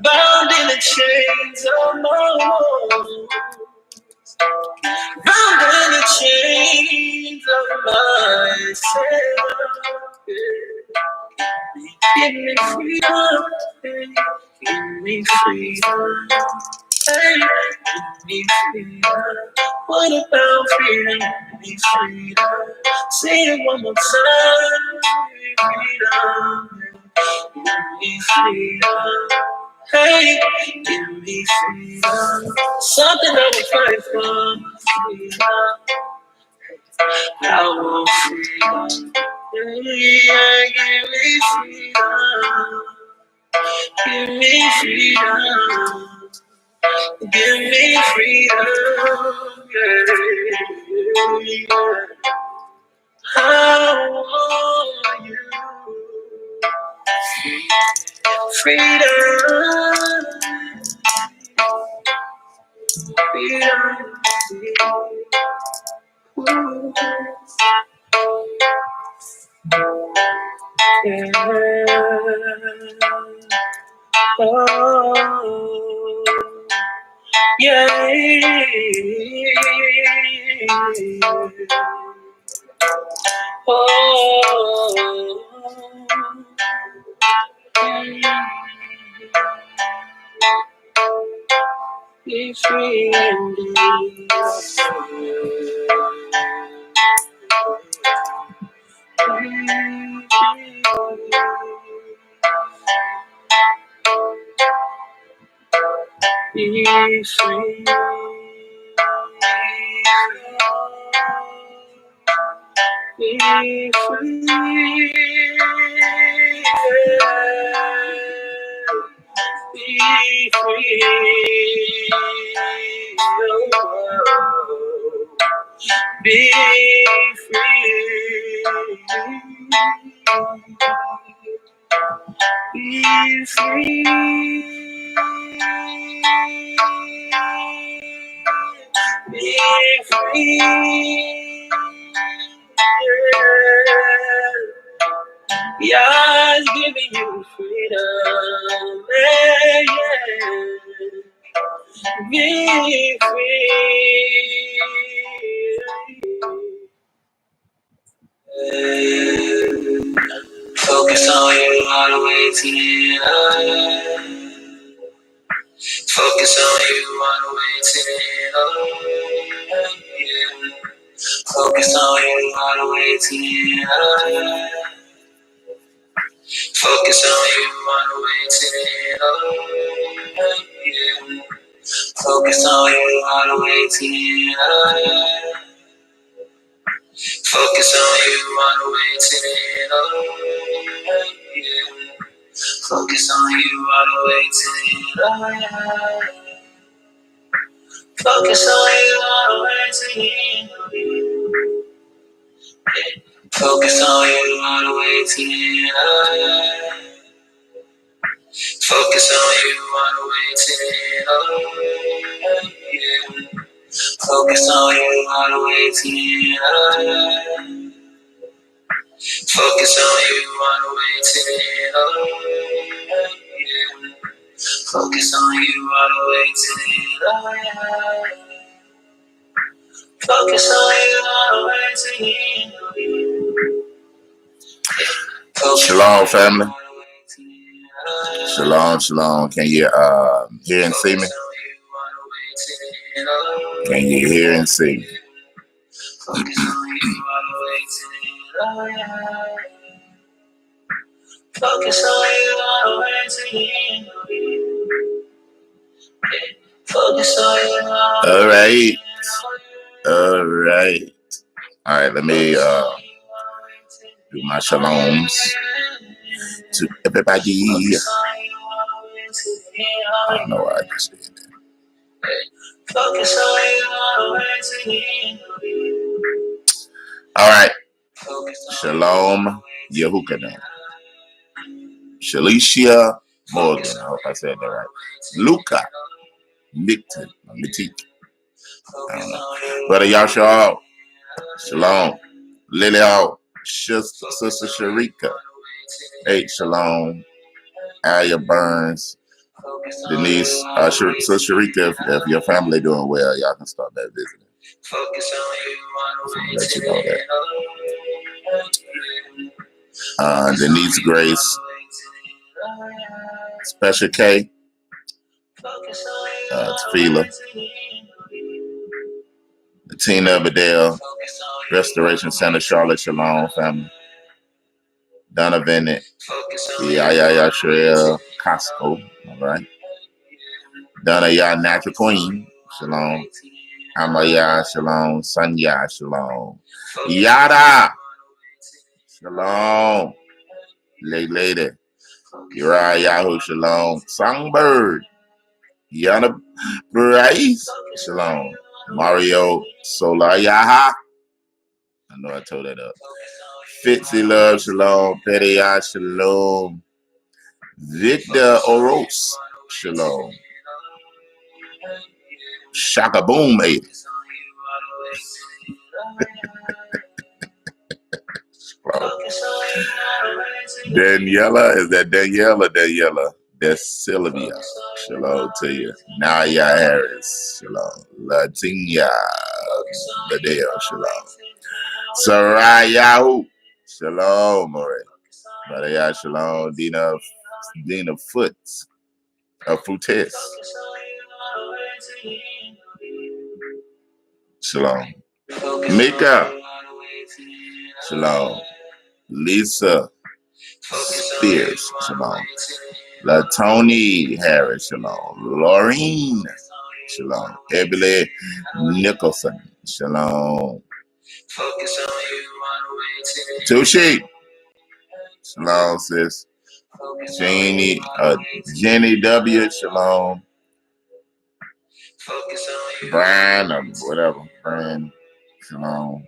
bound in the chains of my woes, bound in the chains of myself. Give me freedom, give me freedom. Hey, give me freedom. What about freedom? Give me freedom. Say it one more time. Freedom. Give me freedom. Hey, give me freedom. Something I will fight for. Freedom. I want freedom. Yeah, give me freedom. Give me freedom. Give me freedom. Yeah. I want you. Freedom. Freedom. Ooh. Yeah. Oh, yeah. Oh, be free indeed. Be free. Be free. Be free. Be free. Be free. Be free. Yeah, it's giving you freedom. Yeah. Be free. Focus on you all the way to the end. Focus on you all the way to the end. Yeah. Focus on you all the way to the end. Focus on you all the way to the end. Yeah. Focus on you all the way to the end. Focus on you all the way to the end. Yeah. Focus on you all the way to the end. Focus on you all the way to the end. Focus on you all the way to the end. Focus on you all the way to the end. Yeah. Focus on you all the way to the end. Focus on you all the way to the end. Yeah. Focus on you all the way to the end. Focus on you all the way to the end. Shalom, family. Shalom, shalom. Can you hear and see me? Can you hear and see me? Focus on you all the way to the end. Focus on you all. All right. All right. All right. Let me do my shaloms to everybody. I don't know why I just did that. Focus on you all the way to the end. All right. Shalom Yehukanan. Shalicia Morgan. I hope I said that right. Luca Mitik. I don't know. Brother Yashar. Shalom. Lily Sister Sharika. Hey, shalom. Alia Burns, Denise, so Sharika, if your family doing well, y'all can start that visiting. Just want to let you know that. Denise Grace, Special K, Tefila, Tina Bedell, Restoration Center, Charlotte Shalom family, Donna Bennett, Yaya Shrell, Costco, all right. Donna Ya Natural Queen, Shalom. Amaya, Shalom. Sanya, Shalom. Yada, Shalom. Lady, Uriah Yahoo, Shalom. Songbird, Yana Bryce, Shalom. Mario Solayaha, I know I told that up. Fitzy Love, Shalom. Pedia, Shalom. Victor Oros, Shalom. Shaka Boom, 8. Daniela, is that Daniela or Daniela? That's Sylvia. Shalom to you. Naya Harris. Shalom. Latinia Badeo. Shalom. Sarayahu. Shalom, Murray. Maria Shalom. Dina Foots. Footes. Shalom. Mika. Shalom. Lisa Spears. Shalom. LaTony Harris. Shalom. Laureen. Shalom. Ebele Nicholson. Shalom. Tushi. Shalom, sis. Jenny W. Shalom. Brian or whatever. Brian. Shalom.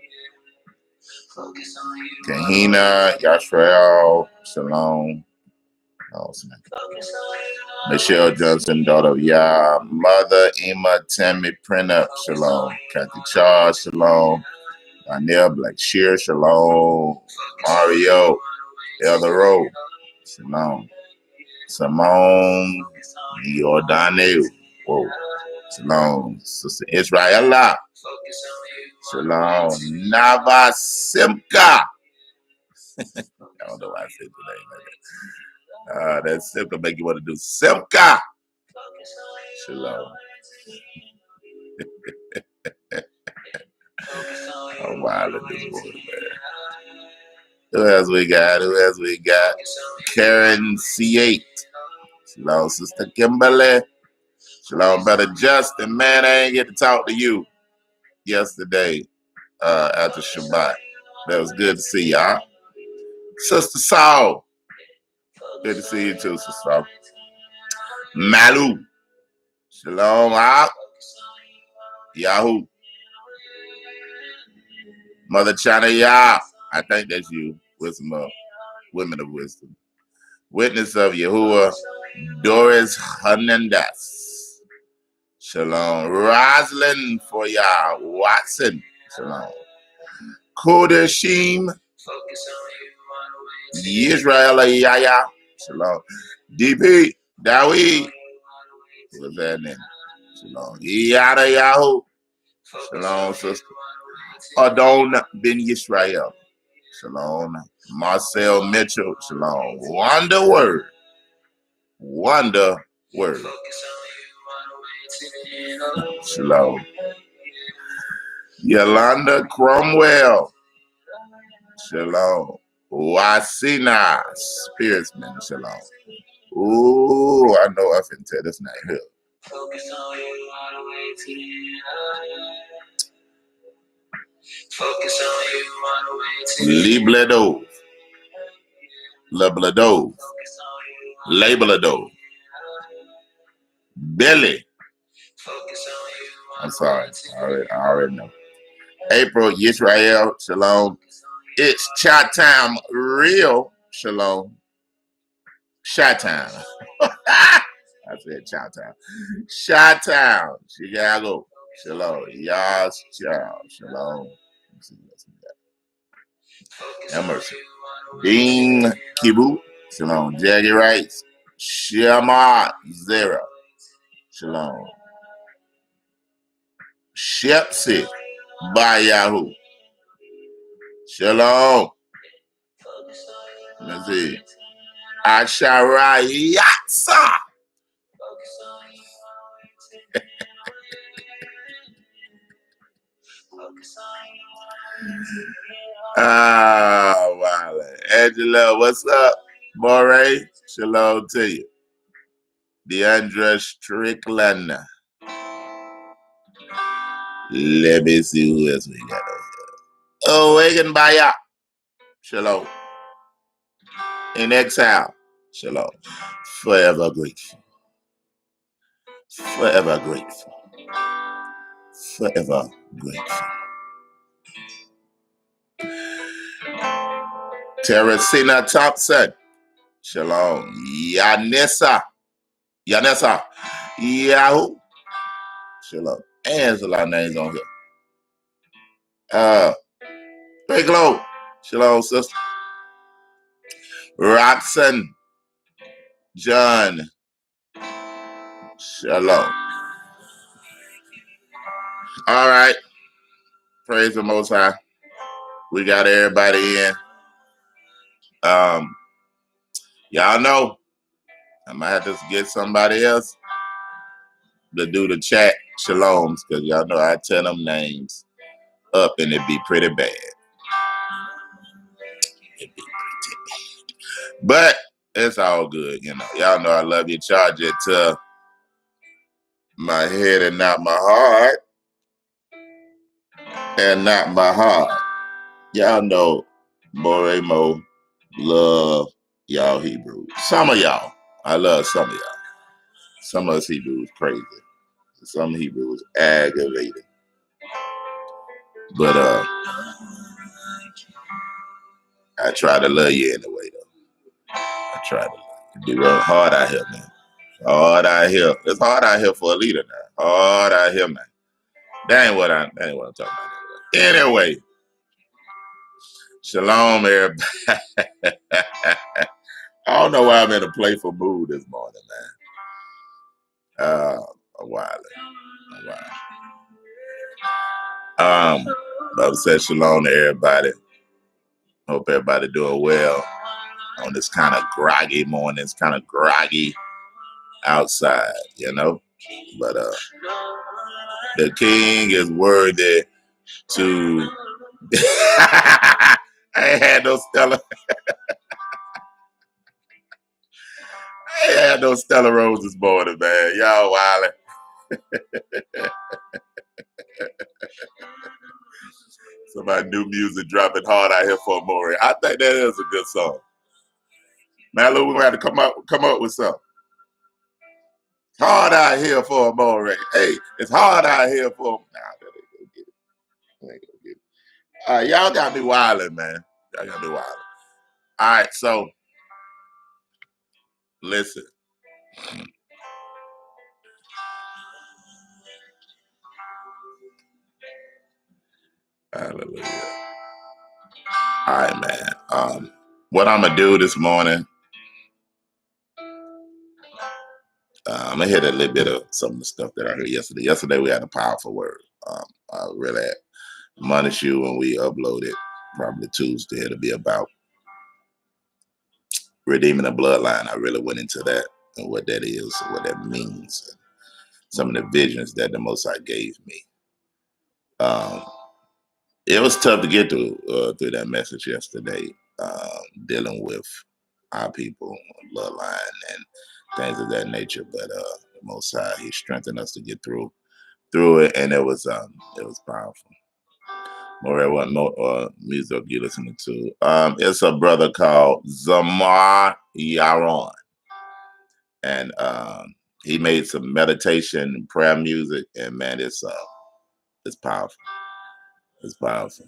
Kahina, Yashrael, Shalom. Michelle Johnson, daughter of Yah. Mother Emma Tammy Printup, Shalom. Kathy Charles, Shalom. Danielle Blackshear, Shalom. Mario, Elder Rowe, Shalom. Simone Giordane, whoa. Shalom. Sister Israela, Shalom. Nava Simka. I don't know why I said the name like that. That Simka make you want to do Simka. Shalom. I'm wild at this boy, man. Who else we got? Karen C8. Shalom, Sister Kimberly. Shalom, Brother Justin. Man, I ain't get to talk to you yesterday after Shabbat. That was good to see y'all. Sister Saul. Good to see you too, Sister Saul. Malu. Shalom out. Yahoo. Mother China Yah. I think that's you. Wisdom of Women of Wisdom. Witness of Yahuwah. Doris Hernandez. Shalom. Roslyn for Yah. Watson. Shalom. Kodashim. Israel Yaya. Shalom. DP. Dawid. What's that name? Shalom. Yada Yahoo. Shalom, sister. Adon Ben Yisrael. Shalom. Marcel Mitchell. Shalom. Wonder Word. Wonder Word. Shalom. Yolanda Cromwell. Shalom. Wasina Spiritsman. Shalom. Ooh, I know I can tell this name here. Focus on you all the way to the Lebledov. Labeladov. Billy. I'm sorry. I already know. April Yisrael. Shalom. It's Chat Time. Real. Shalom. Shot Town. I said Chat Time. Shot Town. Chicago. Shalom. Yas. Shalom. Emerson. Dean Kibu. Shalom. Jaggy Rice. Shema Zero. Shalom. Shepsi Bayahu. Shalom. Let's see. Asharayatsa. Wow. Angela, what's up? Moray, shalom to you. Deandra Strickland. Let me see who else we got over here. Oh, Wagan Baya. Shalom. In exile. Shalom. Forever grateful. Forever grateful. Forever grateful. Teresina Thompson. Shalom. Yanessa. Yahoo. Shalom. And there's a lot of names on here. Big Low. Shalom, sister. Roxanne. John. Shalom. All right. Praise the Most High. We got everybody in. Y'all know I might have to get somebody else to do the chat shaloms, because y'all know I tell them names up and it'd be pretty bad. It'd be pretty bad. But it's all good, you know. Y'all know I love you. Charge it to my head and not my heart. And not my heart. Y'all know Moremo love y'all Hebrews. Some of y'all. I love some of y'all. Some of us Hebrews crazy. Some Hebrews aggravated. But I try to love you anyway though. I try to be real hard out here, man. Hard out here. It's hard out here for a leader now. Hard out here, man. That ain't what I'm talking about. Anyway. Shalom, everybody. I don't know why I'm in a playful mood this morning, man. A while. I've said shalom to everybody. Hope everybody doing well on this kind of groggy morning. It's kind of groggy outside, you know. But the king is worthy to. I ain't had no Stella. I ain't had no Stella Rose this morning, man. Y'all wildin'. Somebody new music dropping hard out here for Maury. I think that is a good song. Man, look, we're gonna have to come up with something. Hard out here for Maury. Hey, it's hard out here for. Nah, that ain't gonna get it. That ain't gonna get it. All right, y'all got me wildin', man. Y'all got me wildin'. All right, so listen. Hallelujah. All right, man. What I'm gonna do this morning, I'm gonna hit a little bit of some of the stuff that I heard yesterday. Yesterday we had a powerful word. I really admonish you when we uploaded, probably Tuesday. It'll be about redeeming the bloodline. I really went into that and what that is, and what that means, and some of the visions that the Most High gave me. It was tough to get through that message yesterday, dealing with our people, bloodline, and things of that nature. But the Most High, He strengthened us to get through it, and it was powerful. More what music you listening to? It's a brother called Zamar Yaron, and he made some meditation and prayer music, and man, it's powerful. It's powerful.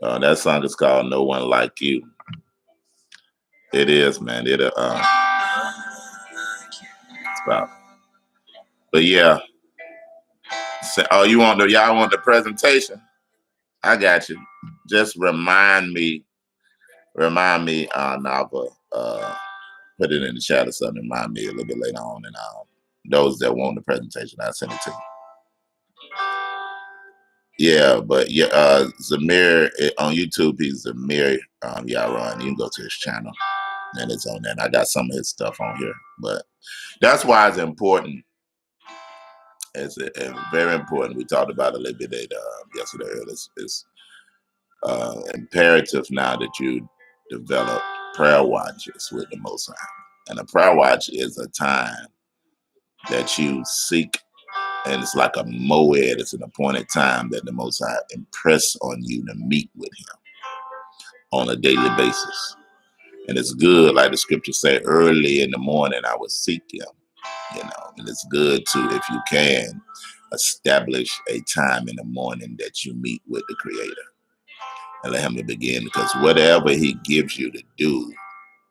That song is called "No One Like You." It is, man. It's powerful. But yeah. So, y'all want the presentation? I got you. Just remind me, Nava. put it in the chat or something. Remind me a little bit later on, and those that want the presentation, I'll send it to you. Yeah, but yeah, Zamir on YouTube, he's Zamir Yaron. You can go to his channel, and it's on there. And I got some of his stuff on here, but that's why it's important. It's very important. We talked about it a little bit yesterday. It's imperative now that you develop prayer watches with the Most High. And a prayer watch is a time that you seek, and it's like a moed. It's an appointed time that the Most High impress on you to meet with Him on a daily basis. And it's good, like the scriptures say, early in the morning I will seek Him. And it's good to, if you can, establish a time in the morning that you meet with the Creator and let Him to begin, because whatever He gives you to do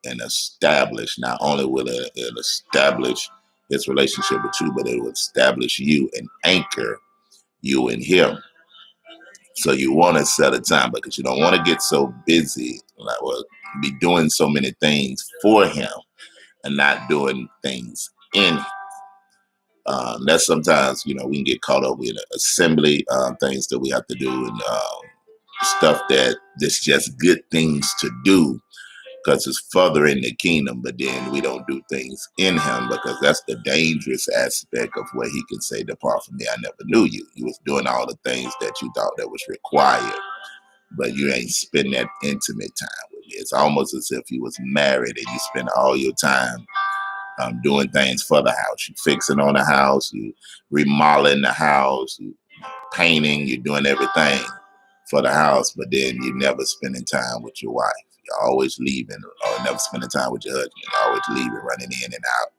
and establish, not only will it establish His relationship with you, but it will establish you and anchor you in Him. So you want to set a time, because you don't want to get so busy, like, well, be doing so many things for Him and not doing things in Him. That's sometimes, we can get caught up with assembly things that we have to do, and stuff that it's just good things to do because it's further in the kingdom, but then we don't do things in Him, because that's the dangerous aspect of where He can say, depart from me, I never knew you. You was doing all the things that you thought that was required, but you ain't spend that intimate time with me. It's almost as if you was married and you spend all your time doing things for the house. You fixing on the house, you remodeling the house, you painting, you're doing everything for the house, but then you never spending time with your wife. You're always leaving, or never spending time with your husband. You're always leaving, running in and out,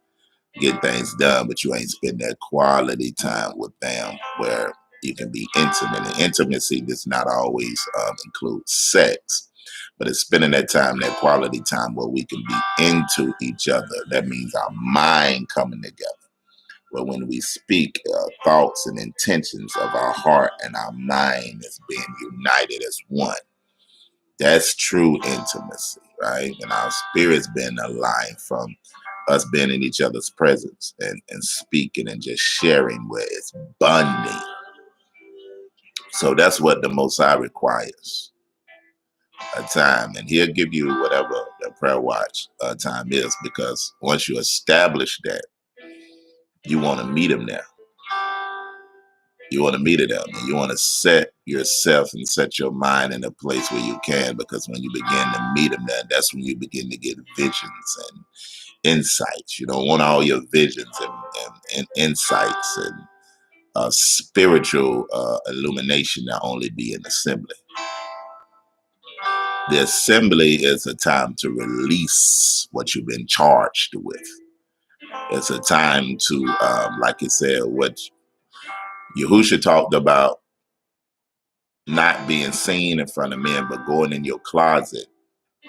getting things done, but you ain't spend that quality time with them where you can be intimate. And intimacy does not always include sex, but it's spending that time, that quality time, where we can be into each other. That means our mind coming together. But when we speak, thoughts and intentions of our heart and our mind is being united as one. That's true intimacy, right? And our spirits being aligned from us being in each other's presence and speaking and just sharing, where it's bonding. So that's what the Most High requires, a time. And He'll give you whatever the prayer watch time is, because once you establish that, you want to meet Him there. You want to meet it up, and you want to set yourself and set your mind in a place where you can, because when you begin to meet Him there, that's when you begin to get visions and insights. You don't want all your visions and insights and spiritual illumination to only be in assembly. The assembly is a time to release what you've been charged with. It's a time to, like it said, what Yahusha talked about, not being seen in front of men, but going in your closet,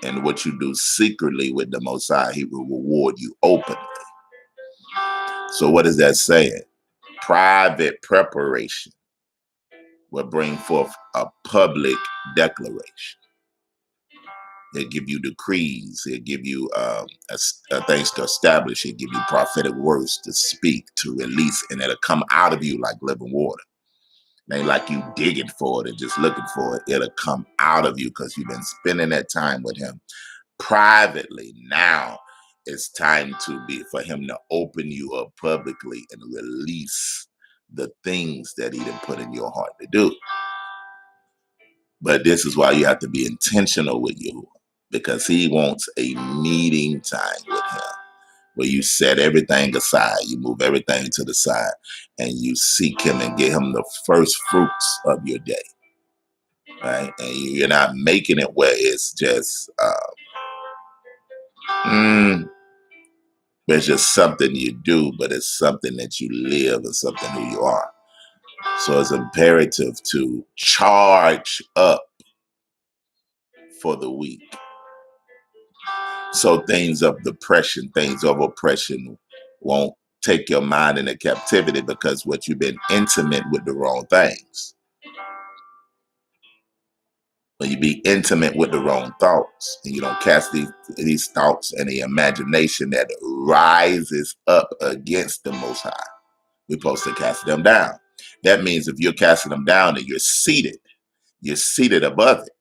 and what you do secretly with the Most High, He will reward you openly. So what is that saying? Private preparation will bring forth a public declaration. He'll give you decrees. He'll give you things to establish. He'll give you prophetic words to speak, to release, and it'll come out of you like living water. It ain't like you digging for it and just looking for it. It'll come out of you because you've been spending that time with Him privately. Now it's time for Him to open you up publicly and release the things that He done put in your heart to do. But this is why you have to be intentional with you, because He wants a meeting time with Him, where you set everything aside, you move everything to the side, and you seek Him and get Him the first fruits of your day, right? And you're not making it where it's just it's just something you do, but it's something that you live and something who you are. So it's imperative to charge up for the week. So things of depression, things of oppression won't take your mind into captivity, because what you've been intimate with the wrong things. When you be intimate with the wrong thoughts and you don't cast these thoughts and the imagination that rises up against the Most High, we're supposed to cast them down. That means if you're casting them down and you're seated above it.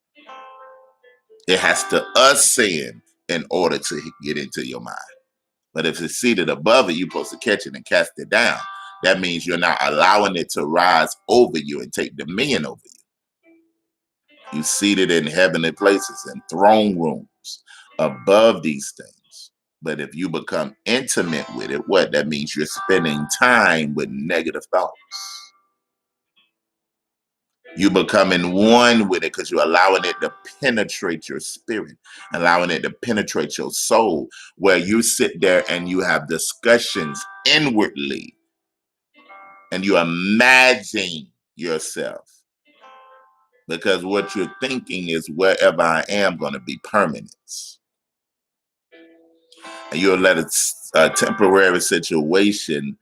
It has to ascend in order to get into your mind. But if it's seated above it, you're supposed to catch it and cast it down. That means you're not allowing it to rise over you and take dominion over you. You're seated in heavenly places and throne rooms above these things. But if you become intimate with it, what? That means you're spending time with negative thoughts. You becoming one with it because you're allowing it to penetrate your spirit, allowing it to penetrate your soul, where you sit there and you have discussions inwardly and you imagine yourself. Because what you're thinking is wherever I am going to be permanence. And you'll let a temporary situation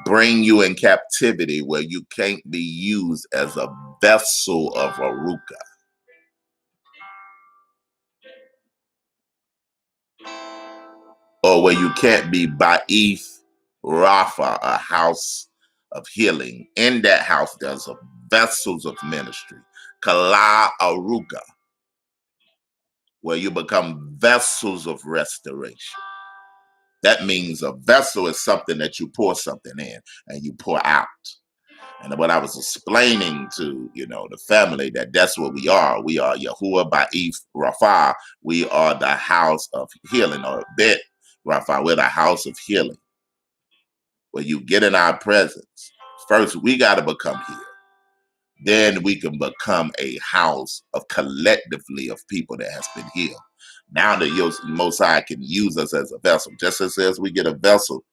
bring you in captivity where you can't be used as a vessel of Aruka. Or where you can't be Ba'ith Rapha, a house of healing. In that house, there's vessels of ministry. Kala Aruka, where you become vessels of restoration. That means a vessel is something that you pour something in and you pour out. And what I was explaining to, the family, that's what we are. We are Yahuwah Ba'ith Rapha. We are the house of healing, or Bet Rapha. We're the house of healing. Where you get in our presence. First, we got to become healed. Then we can become a house of collectively of people that has been healed. Now the Most High can use us as a vessel. Just as we get a vessel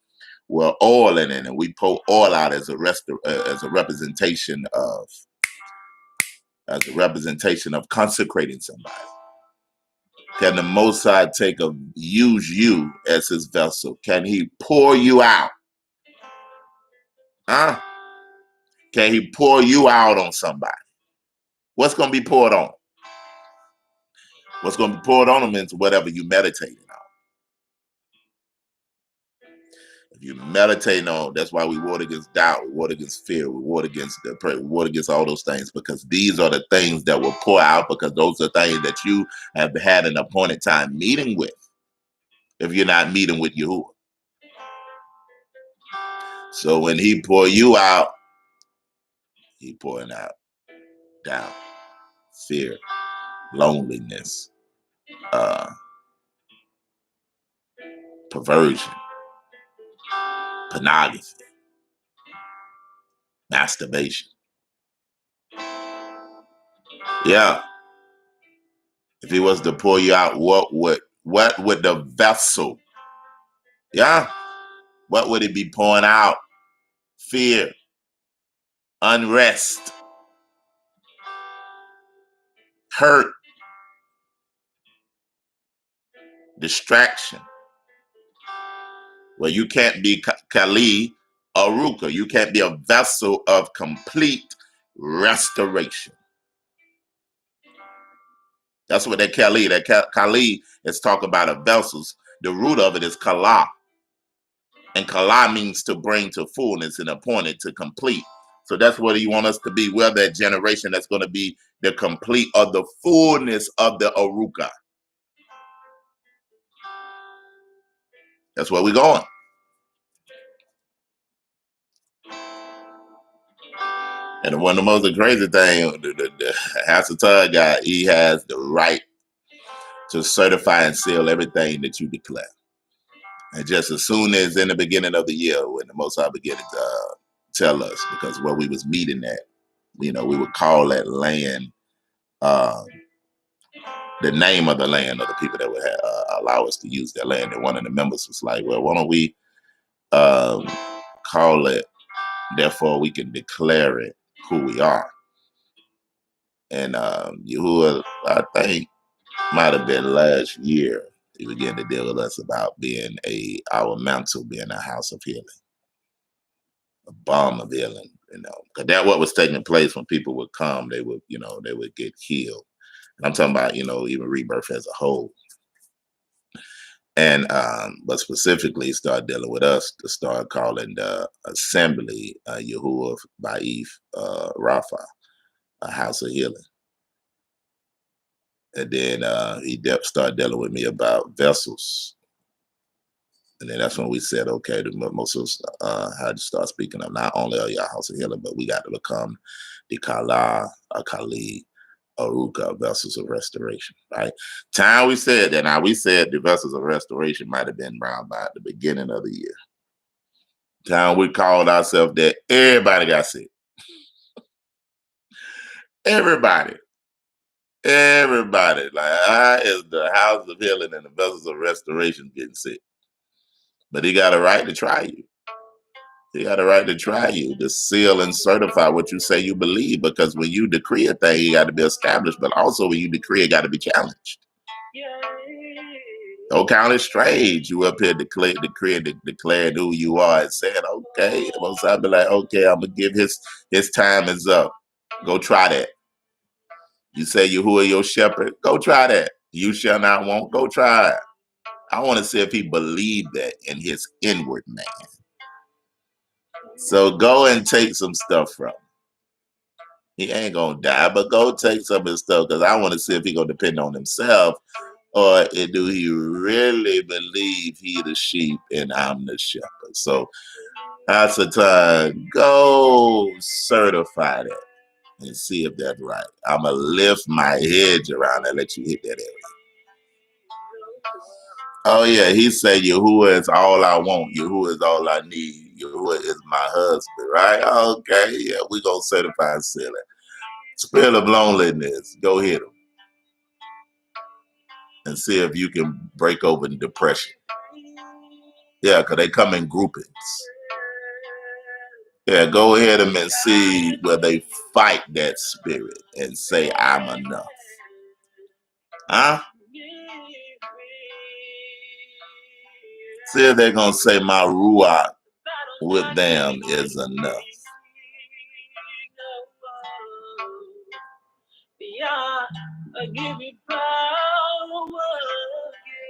with oil in it, and we pour oil out as a representation of consecrating somebody. Can the Most High use you as his vessel? Can he pour you out? Huh? Can he pour you out on somebody? What's going to be poured on? What's going to be poured on them is whatever you meditating on. If you meditating on, that's why we war against doubt, we war against fear, we war against depression, we war against all those things, because these are the things that will pour out, because those are things that you have had an appointed time meeting with. If you're not meeting with Yahuwah. So when he pour you out, he pouring out doubt, fear, loneliness, perversion, pornography, masturbation. Yeah. If he was to pour you out, what would the vessel? Yeah. What would it be pouring out? Fear, unrest, hurt, distraction. Well, you can't be Kali Aruka. You can't be a vessel of complete restoration. That's what that Kali is talking about, of vessels. The root of it is Kala. And Kala means to bring to fullness and appointed to complete. So that's what he wants us to be. We're that generation that's going to be the complete of the fullness of the Aruka. That's where we're going. And one of the most crazy things, the Hasatan guy, he has the right to certify and seal everything that you declare. And just as soon as in the beginning of the year, when the Most High began to tell us, because where we was meeting at, we would call that land, the name of the land of the people that would allow us to use that land. And one of the members was like, well, why don't we call it, therefore we can declare it who we are. And Yahuwah, I think, might have been last year, he began to deal with us about being our mantle being a house of healing, a balm of healing, because that's what was taking place when people would come. They would get healed. I'm talking about, even rebirth as a whole. And but specifically start dealing with us to start calling the assembly Yahuwah Ba'if Rapha, a house of healing. And then he started dealing with me about vessels. And then that's when we said, okay, the Moses had to start speaking of not only are y'all house of healing, but we got to become the Kala, Kali, Aruka, vessels of restoration, right? Time we said that. Now we said the vessels of restoration might have been around by the beginning of the year. Time we called ourselves that, everybody got sick. Everybody. Like, I is the house of healing and the vessels of restoration getting sick. But he got a right to try you. He got a right to try you, to seal and certify what you say you believe, because when you decree a thing, you got to be established, but also when you decree, it got to be challenged. Don't count it strange. You up here declaring who you are and saying, okay. Most I be like, okay, I'm gonna give his time is up. Go try that. You say who are your shepherd? Go try that. You shall not want. Go try it. I want to see if he believed that in his inward man. So go and take some stuff from him. He ain't gonna die, but go take some of his stuff, because I want to see if he gonna depend on himself, or do he really believe he the sheep and I'm the shepherd. So Hasatan, go certify that and see if that's right. I'm gonna lift my hedge around and let you hit that area. Oh yeah, he said Yahuwah is all I want. Yahuwah is all I need. Yahuwah is my husband, right? Okay, yeah, we gonna certify and seal it. Spirit of loneliness, go hit him and see if you can break over the depression. Yeah, because they come in groupings. Yeah, go ahead and see where they fight that spirit and say, I'm enough. Huh? See if they're going to say my ruach with them is enough.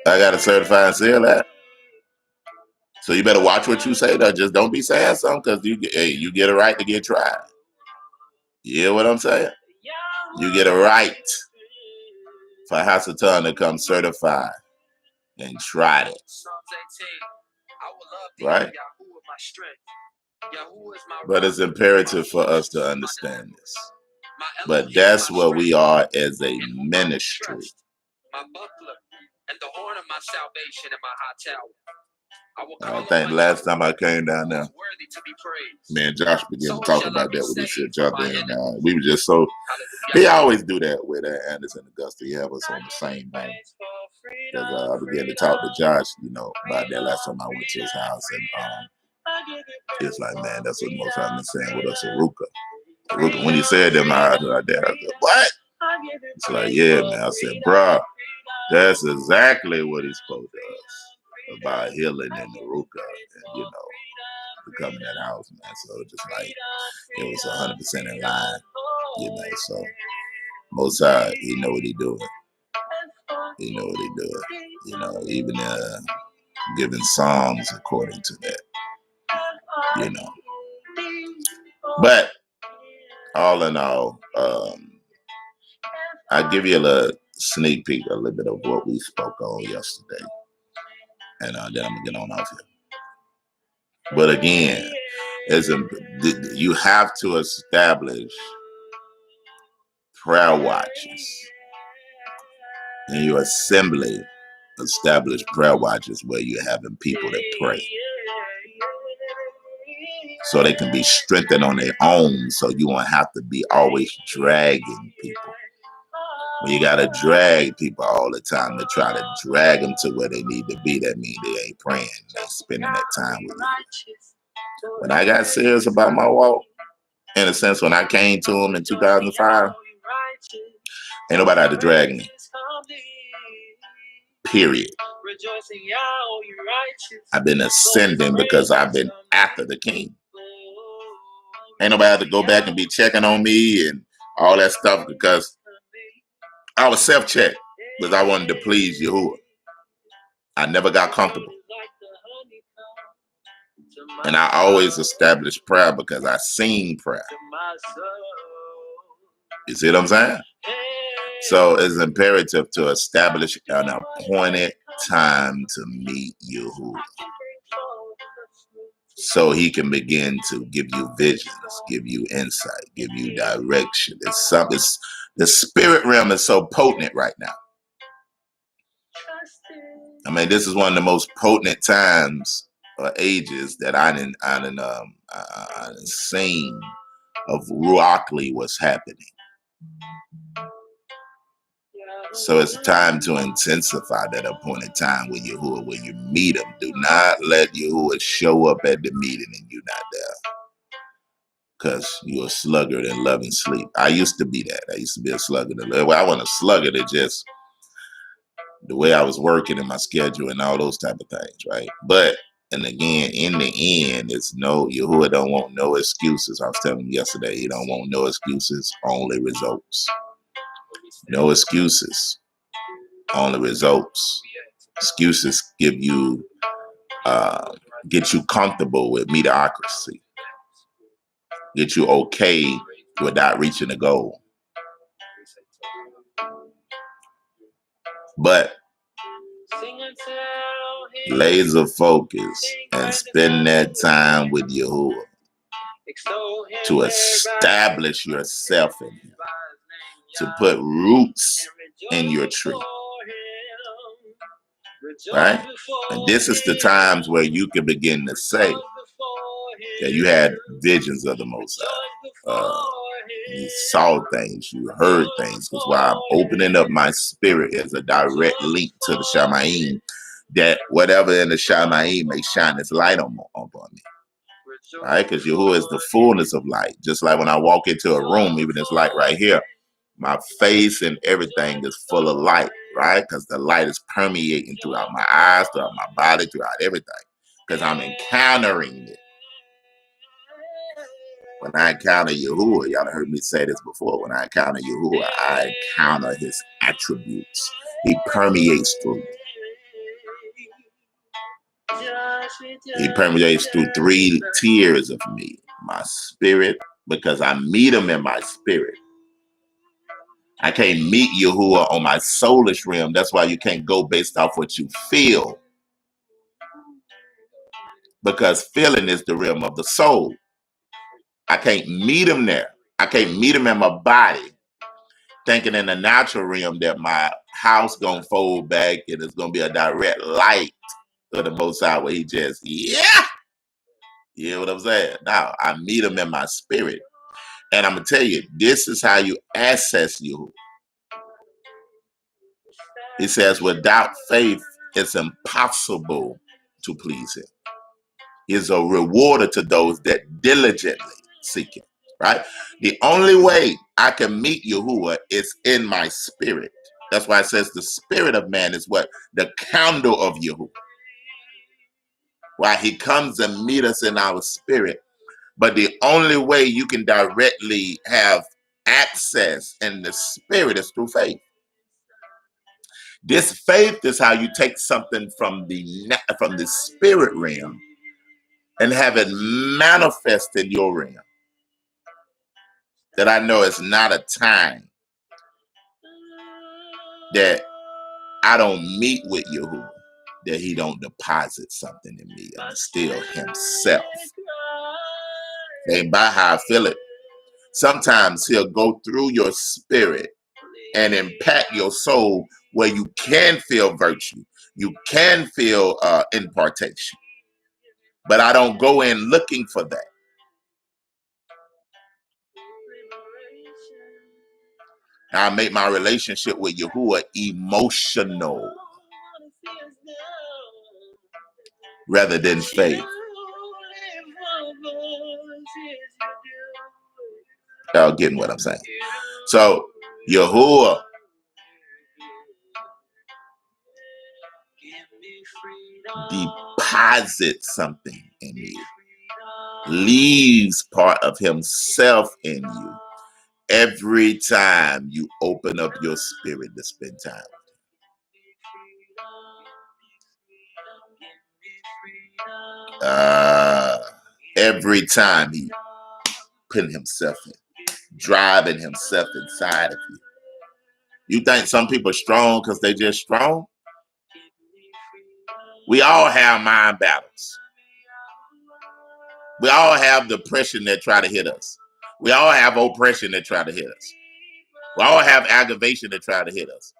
I got to certify and seal that. So you better watch what you say, though. Just don't be saying something, because you get a right to get tried. You hear what I'm saying? You get a right for Hasatan to come certify and try it. Right? But it's imperative for us to understand this. But that's where we are as a ministry. My buckler and the horn of my salvation and my high tower. I think last time I came down there, me and Josh began to talk about that with each other, and we were just so. He always do that with Anderson Augusta. He have us on the same thing. Because I began to talk to Josh, about that last time I went to his house, and it's like, man, that's what most I've been saying with us, Aruka. When he said that, my eyes like that, I said, what? It's like, yeah, man. I said, bruh, that's exactly what he's supposed to us about healing in Aruka and, becoming that house, man. So just like it was 100% in line, so Mosai, he know what he doing. He know what he doing. Even giving songs according to that, But all in all, I'll give you a little sneak peek, a little bit of what we spoke on yesterday. And then I'm going to get on off here. But again, you have to establish prayer watches. In your assembly, establish prayer watches where you're having people that pray. So they can be strengthened on their own, so you won't have to be always dragging people. When you got to drag people all the time to try to drag them to where they need to be, that means they ain't praying. They spending that time with you. When I got serious about my walk, in a sense, when I came to him in 2005, ain't nobody had to drag me. Period. I've been ascending because I've been after the king. Ain't nobody had to go back and be checking on me and all that stuff, because I was self-checked because I wanted to please Yahuwah. I never got comfortable. And I always established prayer because I seen prayer. You see what I'm saying? So it's imperative to establish an appointed time to meet Yahuwah, so he can begin to give you visions, give you insight, give you direction. The spirit realm is so potent right now. I mean, this is one of the most potent times or ages that I didn't seen of ruachly what's happening. So it's time to intensify that appointed time with Yahuwah when you meet him. Do not let Yahuwah show up at the meeting and you're not there, because you're a sluggard and loving sleep. I used to be that. I used to be a sluggard. Well, I wasn't a sluggard. It just the way I was working in my schedule and all those type of things, right? But, and again, in the end, it's no, Yahuwah don't want no excuses. I was telling him yesterday, he don't want no excuses, only results. No excuses, only results. Excuses give you, get you comfortable with mediocrity, get you okay without reaching the goal. But laser focus and spend that time with Yahuwah to establish yourself in him, to put roots in your tree, right? And this is the times where you can begin to say that you had visions of the Most High. You saw things, you heard things, because while I'm opening up my spirit as a direct link to the Shamayim, that whatever in the Shamayim may shine its light upon me, right? Because Yahuwah is the fullness of light. Just like when I walk into a room, even this light right here, my face and everything is full of light, right? Because the light is permeating throughout my eyes, throughout my body, throughout everything, because I'm encountering it. When I encounter Yahuwah, y'all heard me say this before, when I encounter Yahuwah, I encounter his attributes. He permeates through me. He permeates through 3 tiers of me. My spirit, because I meet him in my spirit. I can't meet Yahuwah on my soulish realm. That's why you can't go based off what you feel, because feeling is the realm of the soul. I can't meet him there. I can't meet him in my body, thinking in the natural realm that my house gonna fold back and it's gonna be a direct light of the Most High where he just, yeah. You know what I'm saying? Now, I meet him in my spirit. And I'm gonna tell you, this is how you access you. He says, without faith, it's impossible to please him. He's a rewarder to those that diligently seek him, right? The only way I can meet Yahuwah is in my spirit. That's why it says the spirit of man is what? The candle of Yahuwah. Why he comes and meet us in our spirit. But the only way you can directly have access in the spirit is through faith. This faith is how you take something from the spirit realm and have it manifest in your realm. That I know it's not a time that I don't meet with Yahuwah, that he don't deposit something in me and still himself. It ain't by how I feel it. Sometimes he'll go through your spirit and impact your soul where you can feel virtue. You can feel impartation. But I don't go in looking for that. I make my relationship with Yahuwah emotional rather than faith. Y'all getting what I'm saying? So Yahuwah deposits something in you, leaves part of himself in you, Every time you open up your spirit to spend time. Every time he putting himself in, driving himself inside of you. You think some people are strong because they just strong? We all have mind battles. We all have depression that try to hit us. We all have oppression that try to hit us. We all have aggravation that try to hit us.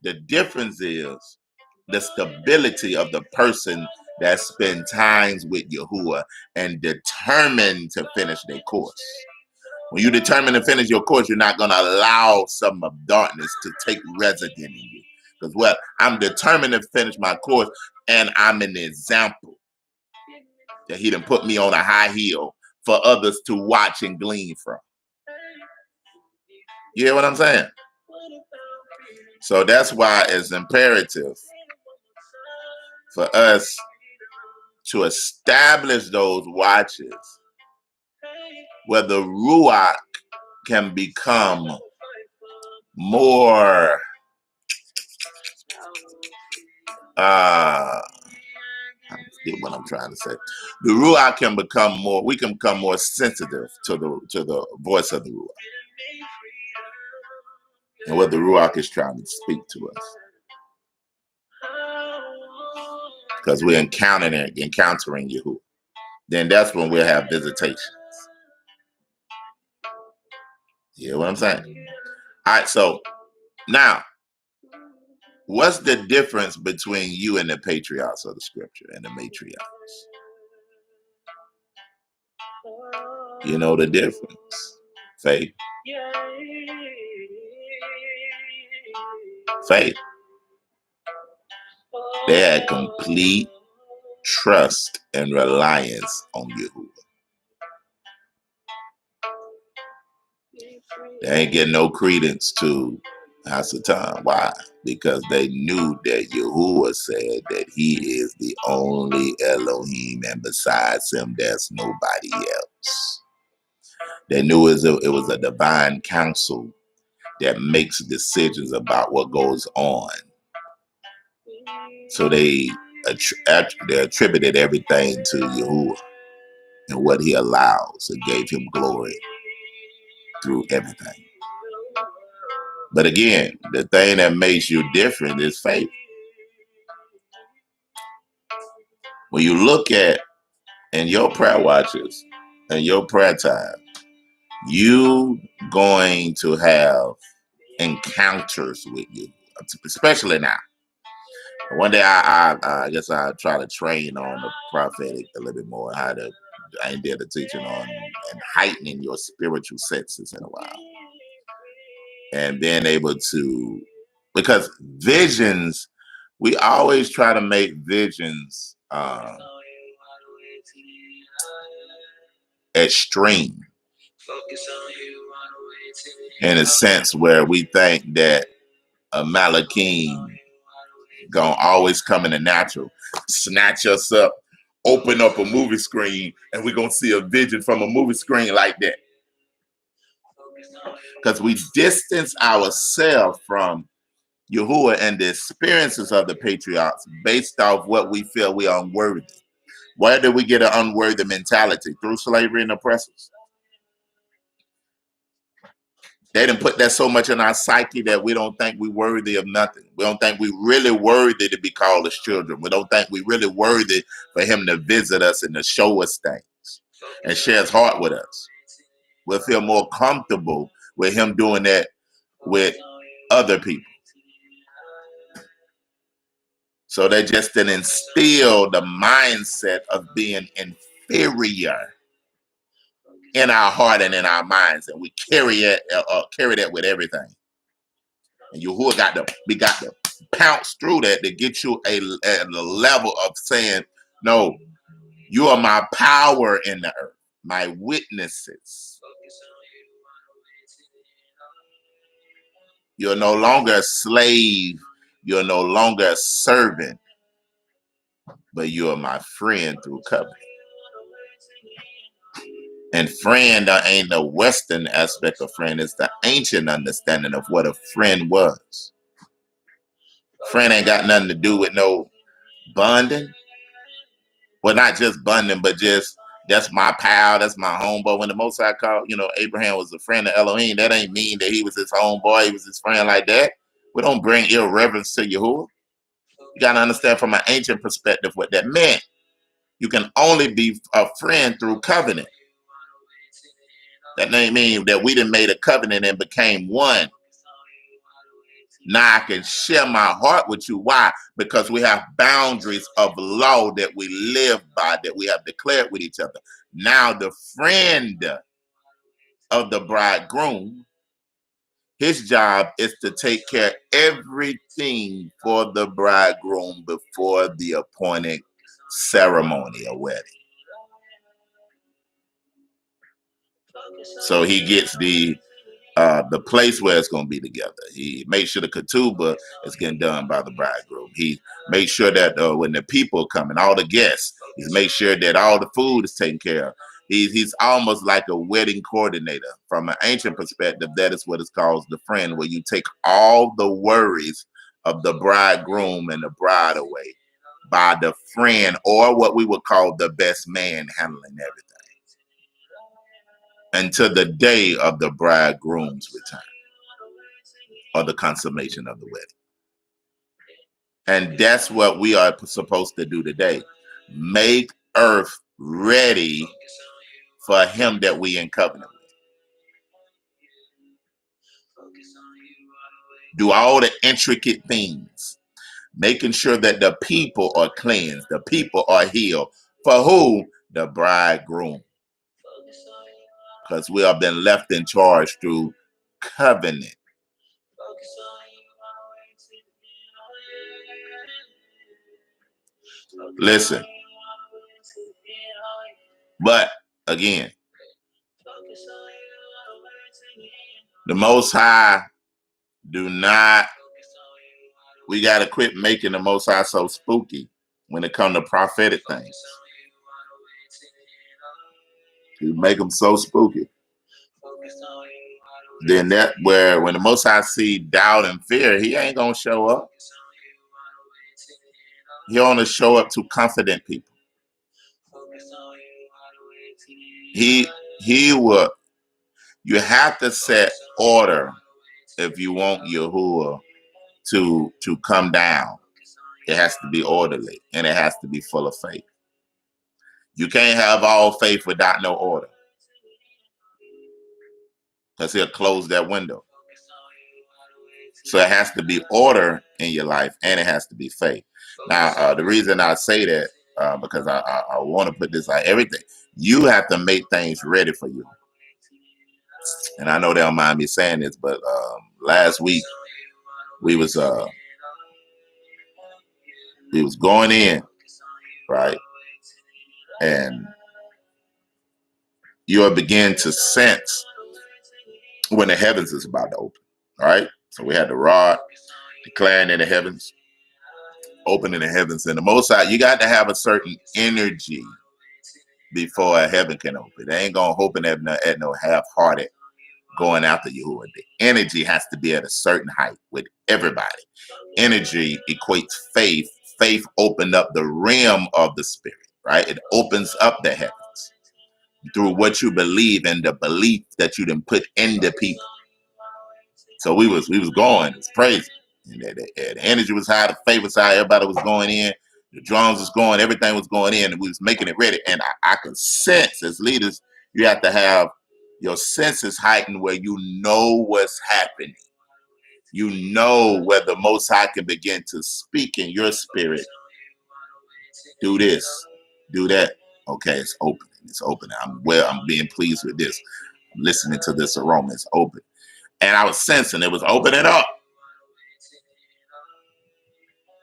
The difference is the stability of the person that spend times with Yahuwah and determined to finish their course. When you determine to finish your course, you're not going to allow some of darkness to take residence in you. Because what? I'm determined to finish my course, and I'm an example that he done put me on a high hill for others to watch and glean from. You hear what I'm saying? So that's why it's imperative for us to establish those watches where the Ruach can become more I forget what I'm trying to say. The Ruach can become more, we can become more sensitive to the voice of the Ruach. And what the Ruach is trying to speak to us. Because we're encountering Yahuwah. Then that's when we'll have visitations. You hear what I'm saying? All right, so now, what's the difference between you and the patriarchs of the scripture and the matriarchs? You know the difference. Faith. Faith. They had complete trust and reliance on Yahuwah. They ain't getting no credence to Hasatan. Why? Because they knew that Yahuwah said that he is the only Elohim, and besides him, there's nobody else. They knew it was a divine council that makes decisions about what goes on. So they attributed everything to Yahuwah and what he allows, and gave him glory through everything. But again, the thing that makes you different is faith. When you look at in your prayer watches and your prayer time, you going to have encounters with you, especially now. One day I guess I'll try to train on the prophetic a little bit more, how to, I ain't did a teaching on and heightening your spiritual senses in a while. And being able to, because visions, we always try to make visions extreme, in a sense where we think that a Malachim gonna always come in the natural, snatch us up, open up a movie screen, and we're gonna see a vision from a movie screen like that. Because we distance ourselves from Yahuwah and the experiences of the patriarchs based off what we feel we are unworthy. Where did we get an unworthy mentality? Through slavery and oppressors. They didn't put that so much in our psyche that we don't think we're worthy of nothing. We don't think we're really worthy to be called his children. We don't think we're really worthy for him to visit us and to show us things and share his heart with us. We'll feel more comfortable with him doing that with other people. So they just didn't instill the mindset of being inferior in our heart and in our minds, and we carry that with everything. And Yahuwah got to pounce through that to get you a level of saying, no, you are my power in the earth, my witnesses. You're no longer a slave. You're no longer a servant, but you are my friend through covenant. And friend ain't the Western aspect of friend. It's the ancient understanding of what a friend was. Friend ain't got nothing to do with no bonding. Well, not just bonding, but just that's my pal, that's my homeboy. When the Most High called, Abraham was a friend of Elohim, that ain't mean that he was his homeboy, he was his friend like that. We don't bring irreverence to Yahuwah. You got to understand from an ancient perspective what that meant. You can only be a friend through covenant. That ain't mean that we done made a covenant and became one. Now I can share my heart with you. Why? Because we have boundaries of law that we live by, that we have declared with each other. Now the friend of the bridegroom, his job is to take care of everything for the bridegroom before the appointed ceremony or wedding. So he gets the place where it's going to be together. He makes sure the ketubah is getting done by the bridegroom. He makes sure that when the people are coming, all the guests, he's make sure that all the food is taken care of. He's almost like a wedding coordinator. From an ancient perspective, that is what is called the friend, where you take all the worries of the bridegroom and the bride away by the friend, or what we would call the best man, handling everything until the day of the bridegroom's return or the consummation of the wedding. And that's what we are supposed to do today. Make earth ready for him that we in covenant with. Do all the intricate things, making sure that the people are cleansed, the people are healed. For who? The bridegroom. Because we have been left in charge through covenant. Listen. But again, the Most High we got to quit making the Most High so spooky when it comes to prophetic things. You make them so spooky. Then when the Most High see doubt and fear, he ain't going to show up. He only show up to confident people. He will. You have to set order if you want Yahuwah to come down. It has to be orderly and it has to be full of faith. You can't have all faith without no order, because he'll close that window. So it has to be order in your life and it has to be faith. Now, the reason I say that, because I want to put this out, everything. You have to make things ready for you. And I know they don't mind me saying this, but last week we was going in, right? And you'll begin to sense when the heavens is about to open, all right? So we had the rod declaring in the heavens, opening the heavens. And the Most High, you got to have a certain energy before a heaven can open. They ain't going to open at no half-hearted going after Yahuwah. The energy has to be at a certain height with everybody. Energy equates faith. Faith opened up the realm of the spirit, right? It opens up the heavens through what you believe and the belief that you done put into people. So we was going. It's crazy. And the energy was high, the faith was high, everybody was going in, the drums was going, everything was going in, and we was making it ready. And I could sense, as leaders, you have to have your senses heightened where you know what's happening. You know where the Most High can begin to speak in your spirit. Do this, do that. Okay, it's open. It's open. I'm being pleased with this. I'm listening to this aroma. It's open. And I was sensing it was opening up.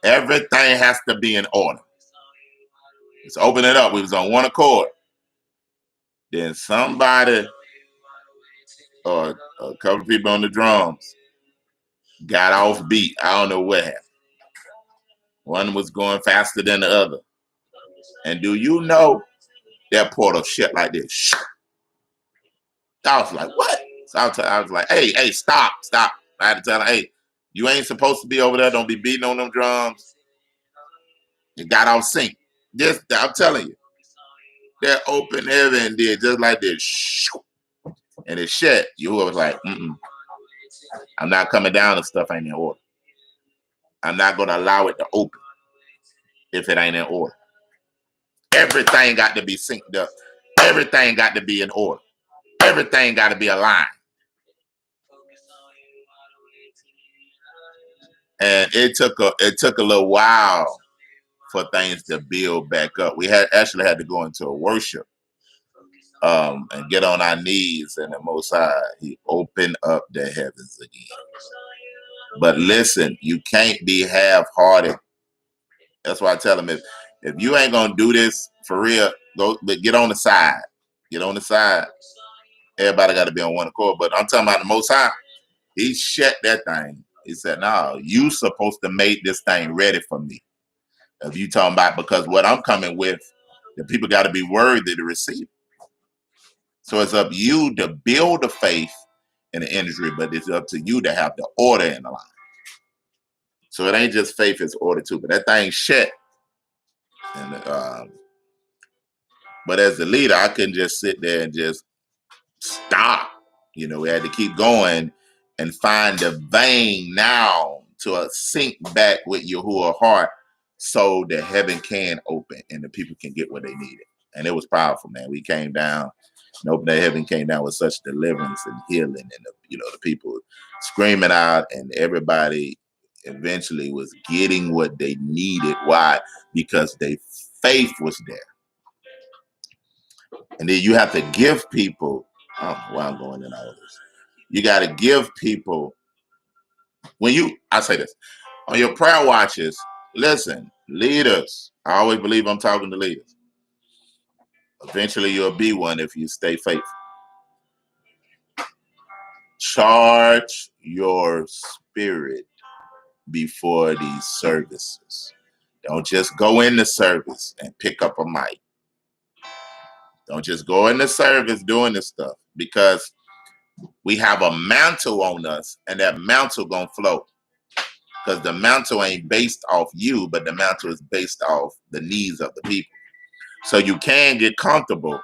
Everything has to be in order. It's opening up. We was on one accord. Then somebody or a couple of people on the drums got off beat. I don't know what happened. One was going faster than the other. And do you know that portal shut like this? I was like, what? So I was like, hey, stop. I had to tell her, hey, you ain't supposed to be over there. Don't be beating on them drums. It got off sync. I'm telling you, that open heaven did just like this. And it shut. You was like, I'm not coming down if stuff ain't in order. I'm not going to allow it to open if it ain't in order. Everything got to be synced up. Everything got to be in order. Everything got to be aligned. And it took a little while for things to build back up. We actually had to go into a worship and get on our knees, and the Most High, He opened up the heavens again. But listen, you can't be half-hearted. That's why I tell them, if you ain't gonna do this for real, but get on the side. Get on the side. Everybody got to be on one accord. But I'm talking about the Most High. He shut that thing. He said, "No, you supposed to make this thing ready for me." If you talking about, because what I'm coming with, the people got to be worthy to receive. So it's up to you to build the faith in the industry, but it's up to you to have the order in the line. So it ain't just faith, it's order too. But that thing shut. And but as the leader, I couldn't just sit there and just stop. We had to keep going and find the vein now to sync back with Yahuwah's heart so that heaven can open and the people can get what they needed. And it was powerful, man. We came down and opened that heaven, came down with such deliverance and healing, and the people screaming out, and everybody eventually was getting what they needed. Why? Because their faith was there. And then you have to give people, I'm going in all this. You got to give people, I say this, on your prayer watches, listen, leaders, I always believe I'm talking to leaders. Eventually you'll be one if you stay faithful. Charge your spirit before these services. Don't just go in the service and pick up a mic. Don't just go in the service doing this stuff, because we have a mantle on us, and that mantle gonna flow. Because the mantle ain't based off you, but the mantle is based off the needs of the people. So you can get comfortable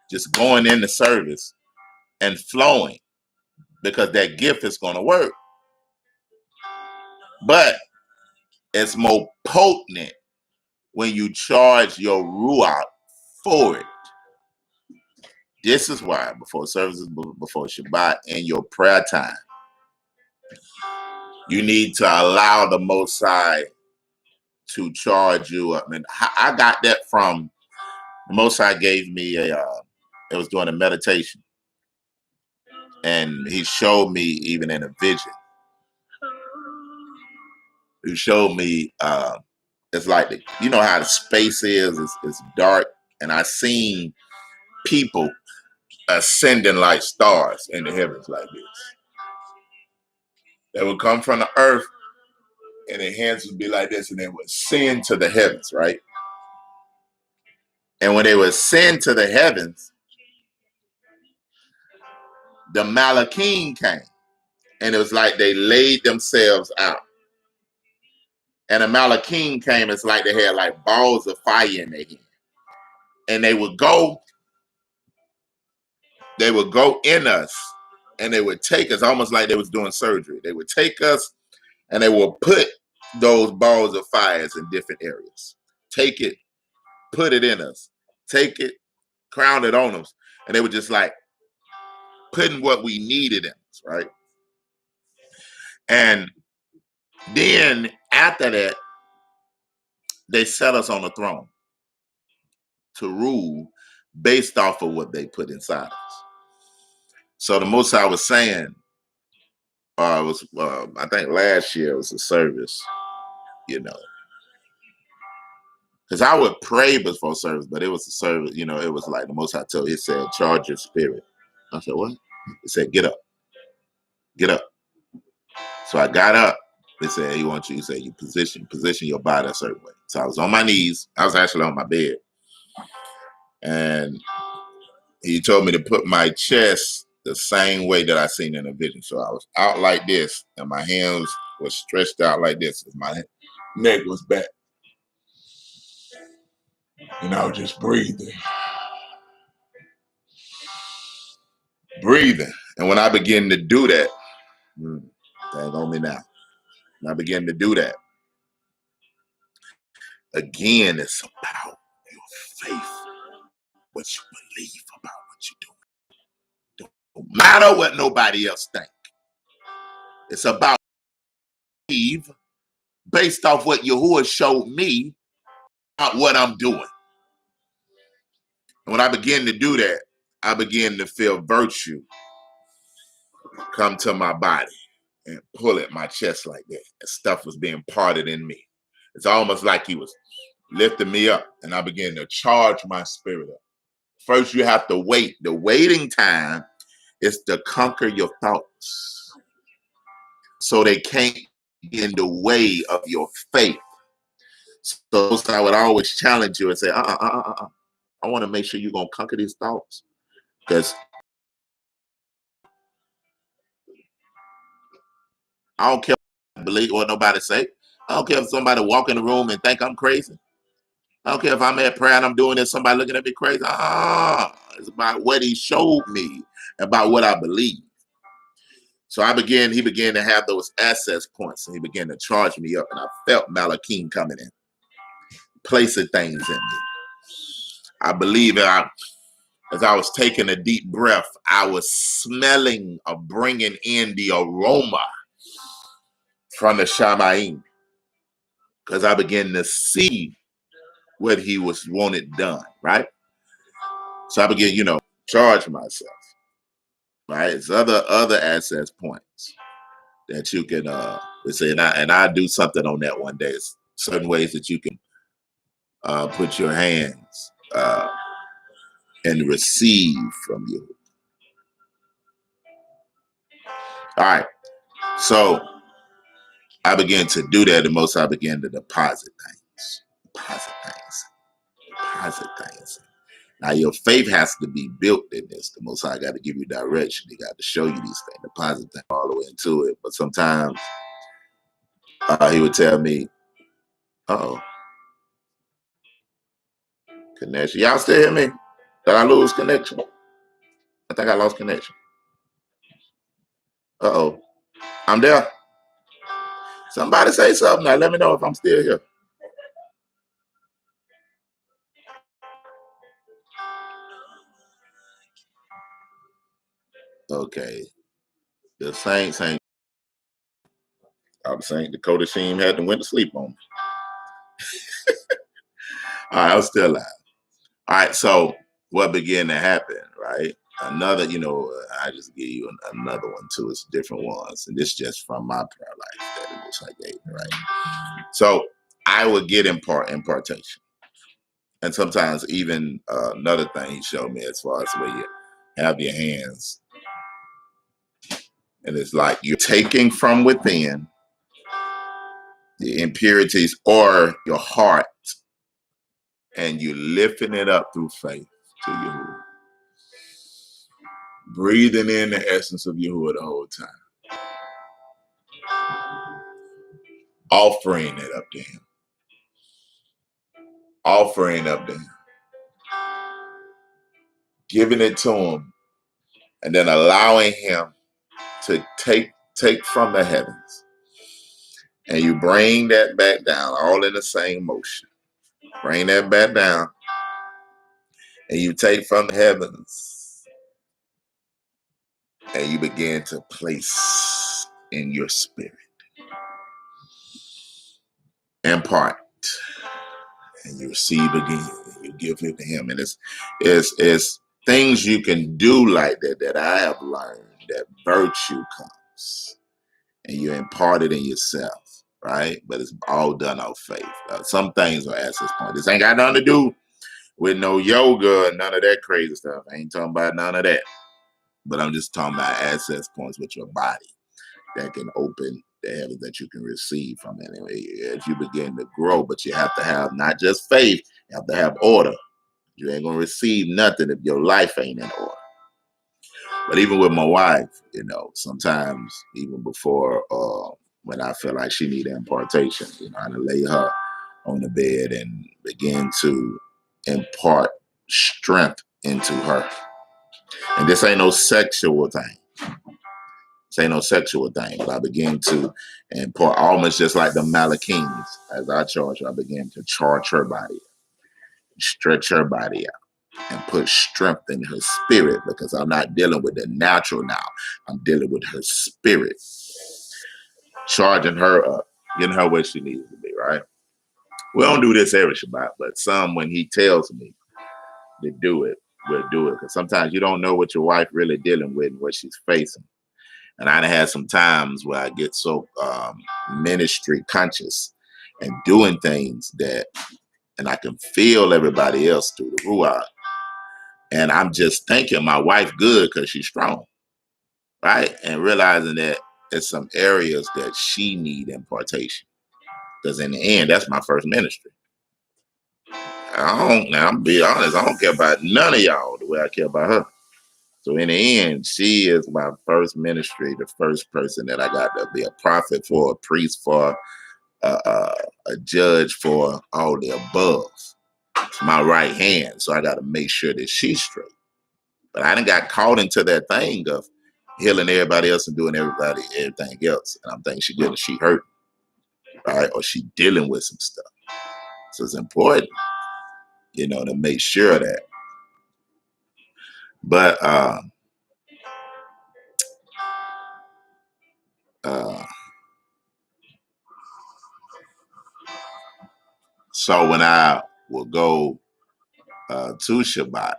just going in the service and flowing, because that gift is going to work. But it's more potent when you charge your ruach for it. This is why before services, before Shabbat, and your prayer time, you need to allow the Most High to charge you up. And I got that from the Most High. Gave me it was doing a meditation, and He showed me, even in a vision, He showed me it's like you know how the space is, it's dark, and I seen people ascending like stars in the heavens like this. They would come from the earth, and their hands would be like this, and they would ascend to the heavens, right? And when they would ascend to the heavens, the Malachim came, and it was like they laid themselves out. And the Malachim came, it's like they had like balls of fire in their hand. And they would go in us, and they would take us, almost like they was doing surgery. They would take us, and they would put those balls of fires in different areas. Take it, put it in us. Take it, crown it on us. And they were just like putting what we needed in us, right? And then after that, they set us on a throne to rule based off of what they put inside us. So the Most High was saying, I think last year was a service, because I would pray before service, but it was a service, it was like the Most High told, He said, charge your spirit. I said, what? He said, get up. Get up. So I got up. He said, He said, you position your body a certain way. So I was on my knees. I was actually on my bed. And He told me to put my chest the same way that I seen in the vision. So I was out like this, and my hands were stretched out like this. My neck was back, and I was just breathing. And when I begin to do that, dang on me now. When I begin to do that, again, it's about your faith, what you believe about what you're doing. Don't matter what nobody else think. It's about believe based off what Yahuwah showed me about what I'm doing. And when I begin to do that, I begin to feel virtue come to my body and pull at my chest like that. And stuff was being parted in me. It's almost like he was lifting me up, and I began to charge my spirit up. First, you have to wait. The waiting time is to conquer your thoughts so they can't get in the way of your faith. So I would always challenge you and say, I want to make sure you're going to conquer these thoughts. Because I don't care what believe what nobody say. I don't care if somebody walk in the room and think I'm crazy. I don't care if I'm at prayer and I'm doing this, somebody looking at me crazy. It's about what he showed me, about what I believe. So he began to have those access points, and he began to charge me up, and I felt Malachim coming in, placing things in me. I believe that as I was taking a deep breath, I was smelling or bringing in the aroma from the Shamayim, because I began to see what he was wanted done, right? So I began, charge myself, right? It's other access points that you can say, and I do something on that one day. It's certain ways that you can put your hands and receive from you. All right, so I began to do that, and most I began to deposit things. Now your faith has to be built in this. The Most High got to give you direction. He got to show you these things, deposit things all the way into it. But sometimes he would tell me, connection. Y'all still hear me? Did I lose connection? I think I lost connection. I'm there. Somebody say something now. Let me know if I'm still here. Okay. The Saints ain't. I'm saying Dakota Sheem had to went to sleep on me. All right, I was still alive. All right, so what began to happen, right? Another, I just give you another one too. It's different ones, and this just from my prayer life that it was like, right? So I would get impartation, and sometimes even another thing he showed me as far as where you have your hands, and it's like you're taking from within the impurities or your heart, and you lifting it up through faith to Yahuwah. Breathing in the essence of Yahuwah the whole time. Offering it up to him. Giving it to him. And then allowing him to take from the heavens. And you bring that back down, all in the same motion. Bring that back down. And you take from the heavens. And you begin to place in your spirit. Impart. And you receive again. And you give it to him. And it's things you can do like that I have learned, that virtue comes. And you impart it in yourself, right? But it's all done off faith. Some things are access point. This ain't got nothing to do with no yoga and none of that crazy stuff. I ain't talking about none of that. But I'm just talking about access points with your body that can open the heavens that you can receive from it. Anyway, as you begin to grow, but you have to have not just faith, you have to have order. You ain't going to receive nothing if your life ain't in order. But even with my wife, you know, sometimes even before when I feel like she need impartation, you know, I lay her on the bed and begin to impart strength into her. And this ain't no sexual thing. This ain't no sexual thing, but I begin to impart almost just like the Malakines. As I charge her, I begin to charge her body, stretch her body out, and put strength in her spirit, because I'm not dealing with the natural now. I'm dealing with her spirit. Charging her up, getting her where she needs to be, right? We don't do this every Shabbat, but some, when he tells me to do it, we'll do it. Because sometimes you don't know what your wife really dealing with and what she's facing. And I had some times where I get so ministry conscious and doing things that, and I can feel everybody else through the Ruach. And I'm just thinking my wife good because she's strong, right? And realizing that there's some areas that she need impartation. Because in the end, that's my first ministry. Now I'm be honest, I don't care about none of y'all the way I care about her. So in the end, she is my first ministry, the first person that I got to be a prophet for, a priest for, a judge for, all the above. It's my right hand, so I got to make sure that she's straight. But I done got caught into that thing of healing everybody else and doing everything else. And I'm thinking she hurt, right? Or she dealing with some stuff. So it's important, you know, to make sure of that. But so when I will go to Shabbat,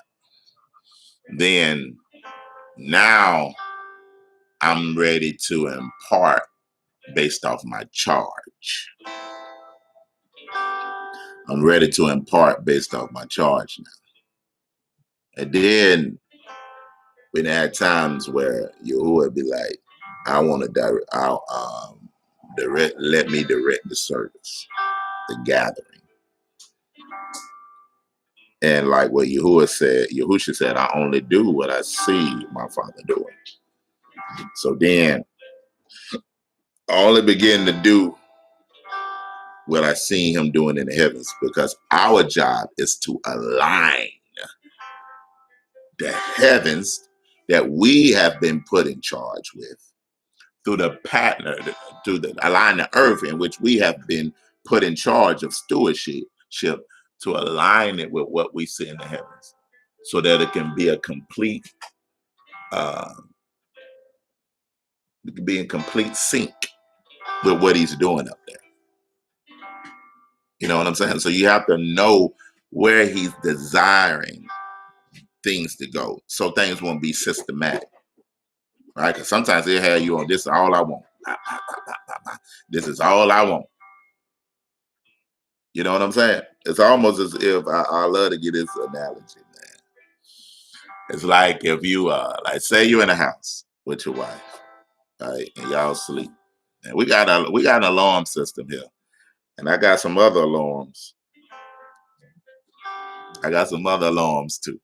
then now I'm ready to impart based off my charge. I'm ready to impart based off my charge now. And then we had times where Yahuwah would be like, I want to let me direct the service, the gathering. And like what Yahusha said, I only do what I see my father doing. So then I only begin to do what I see him doing in the heavens, because our job is to align the heavens that we have been put in charge with through the partner, to align the earth in which we have been put in charge of stewardship, to align it with what we see in the heavens, so that it can be a complete, it can be in complete sync with what he's doing up there. You know what I'm saying? So you have to know where he's desiring things to go, so things won't be systematic, right? Because sometimes they have you on, this is all I want. This is all I want. You know what I'm saying? It's almost as if I love to get this analogy, man. It's like if you like say you're in a house with your wife, right, and y'all sleep, and we got an alarm system here, and I got some other alarms. I got some other alarms too.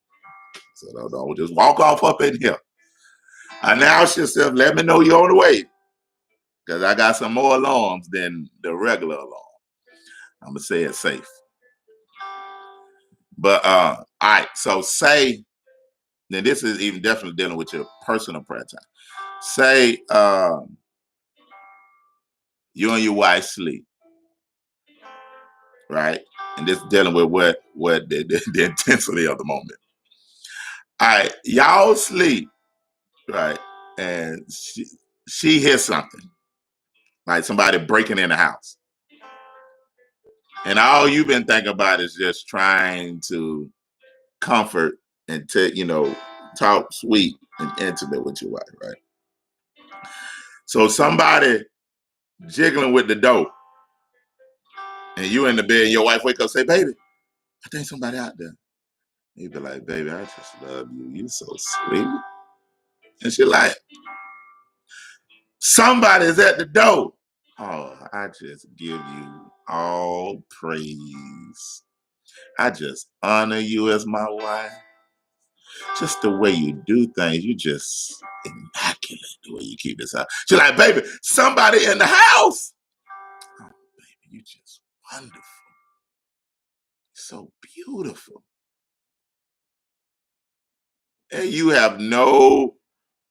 So don't just walk off up in here. Announce yourself. Let me know you're on the way, because I got some more alarms than the regular alarm. I'm gonna say it safe. But all right. So say, now this is even definitely dealing with your personal prayer time. Say you and your wife sleep, right? And this dealing with what the intensity of the moment. All right, y'all sleep, right? And she hears something, like somebody breaking in the house. And all you've been thinking about is just trying to comfort and talk sweet and intimate with your wife, right? So somebody jiggling with the dope, and you in the bed, and your wife wake up and say, baby, I think somebody out there. You be like, baby, I just love you. You so sweet. And she like, somebody's at the door. Oh, I just give you all praise. I just honor you as my wife. Just the way you do things, you just immaculate the way you keep this house. She's like, baby, somebody in the house. Oh, baby, you just wonderful. So beautiful. And you have no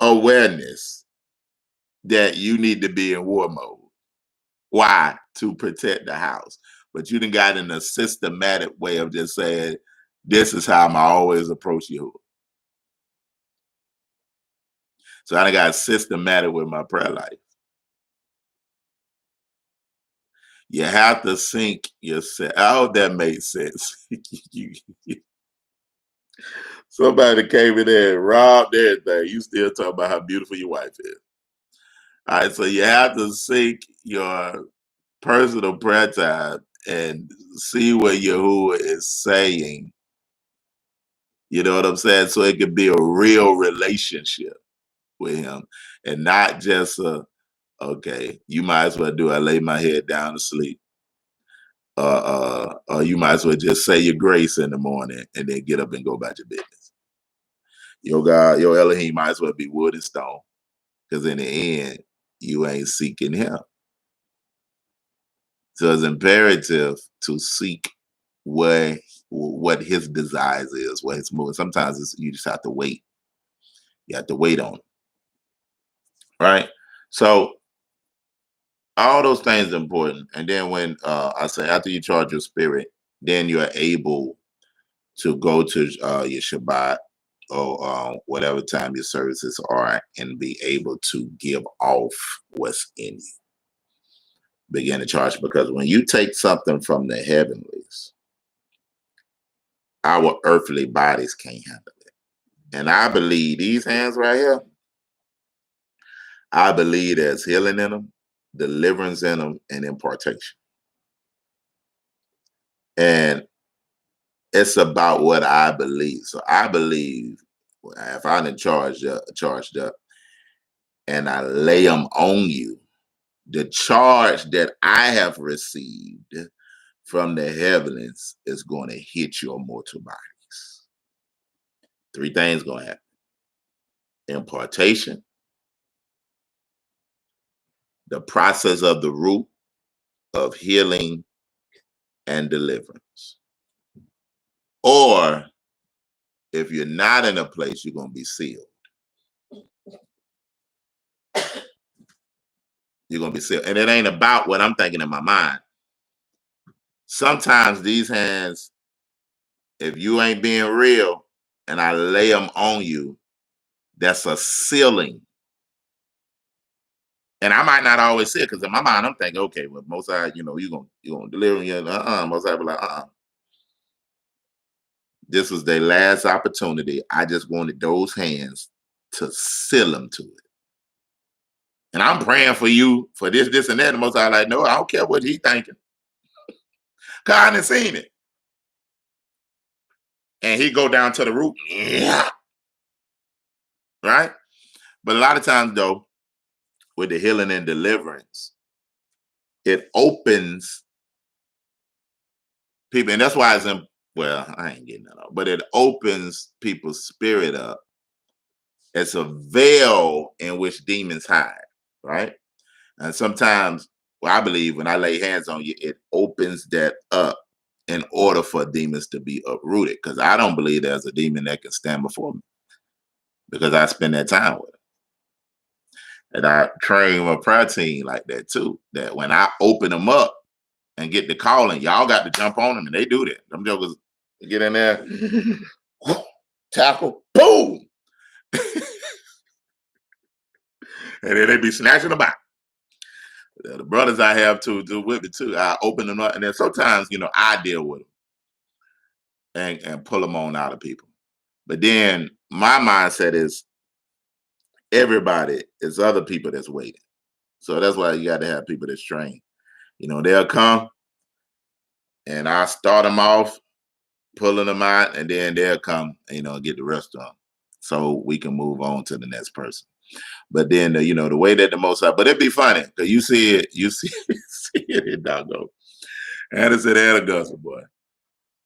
awareness that you need to be in war mode. Why? To protect the house. But you done got in a systematic way of just saying, this is how I'm always approach you. So I done got systematic with my prayer life. You have to sync yourself. Oh, that made sense. Somebody came in there and robbed everything. You still talking about how beautiful your wife is. All right, so you have to sync your personal prayer time and see what Yahuwah is saying. You know what I'm saying? So it could be a real relationship with him and not just okay, you might as well do I lay my head down to sleep. Or you might as well just say your grace in the morning and then get up and go about your business. Your God, your Elohim might as well be wood and stone. Because in the end, you ain't seeking him. So it's imperative to seek what his desires is, what his moving. Sometimes you just have to wait. You have to wait on it. Right? So all those things are important. And then when I say after you charge your spirit, then you're able to go to your Shabbat or whatever time your services are and be able to give off what's in you. Begin to charge, because when you take something from the heavenlies, our earthly bodies can't handle it. And I believe these hands right here, I believe there's healing in them, deliverance in them, and impartation. And it's about what I believe. So I believe if I'm charged up and I lay them on you, the charge that I have received from the heavens is going to hit your mortal bodies. 3 things going to happen. Impartation, the process of the root of healing and deliverance. Or if you're not in a place, you're going to be sealed. You're going to be sealed. And it ain't about what I'm thinking in my mind. Sometimes these hands, if you ain't being real and I lay them on you, that's a sealing. And I might not always see it, because in my mind I'm thinking, okay, well, Most High, you're gonna deliver me. Most High be like, This was their last opportunity. I just wanted those hands to seal them to it. And I'm praying for you for this, and that. And Most High like, no, I don't care what he thinking. Cause I done seen it. And he go down to the root. Yeah. Right? But a lot of times though, with the healing and deliverance, it opens people, and that's why it's in, well, I ain't getting that up, but it opens people's spirit up. It's a veil in which demons hide, right? And sometimes, well, I believe when I lay hands on you, it opens that up in order for demons to be uprooted. Because I don't believe there's a demon that can stand before me, because I spend that time with them. And I train my prayer team like that too. That when I open them up and get the calling, y'all got to jump on them, and they do that. Them jokers get in there, tackle, boom, and then they be snatching them out. The brothers I have to do with it too, I open them up, and then sometimes I deal with them and pull them on out of people. But then my mindset is everybody is other people that's waiting. So that's why you got to have people that's trained. They'll come and I start them off, pulling them out, and then they'll come, get the rest of them, so we can move on to the next person. But then, the way that the Most High, but it'd be funny because you see it in Doggo. And it's at Augusta, boy.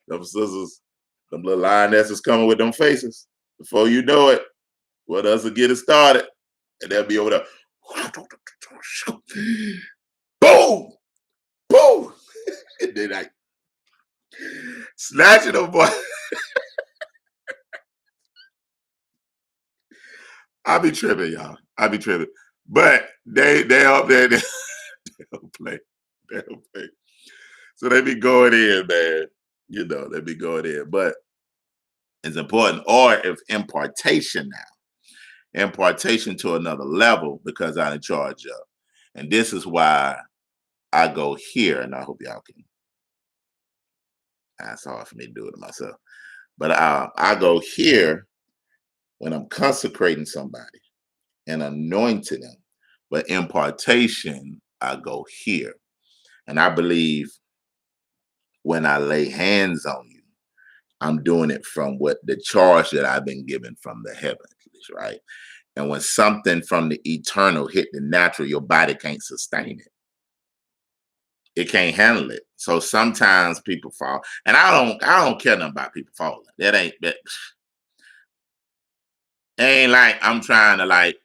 Them sisters, them little lionesses coming with them faces. Before you know it, what else will get it started? And they'll be over there. Boom! Boom! And then like snatching them, boy. I be tripping, y'all. I be tripping. But they up there, they don't play. They don't play. So they be going in, man. You know, they be going in. But it's important. Or if impartation now. Impartation to another level because I'm in charge of. And this is why I go here, and I hope y'all can. That's hard for me to do it to myself. But I go here when I'm consecrating somebody and anointing them. But impartation, I go here. And I believe when I lay hands on you, I'm doing it from what the charge that I've been given from the heavens, right? And when something from the eternal hit the natural, your body can't sustain it. It can't handle it. So sometimes people fall. And I don't care nothing about people falling. That ain't like I'm trying to like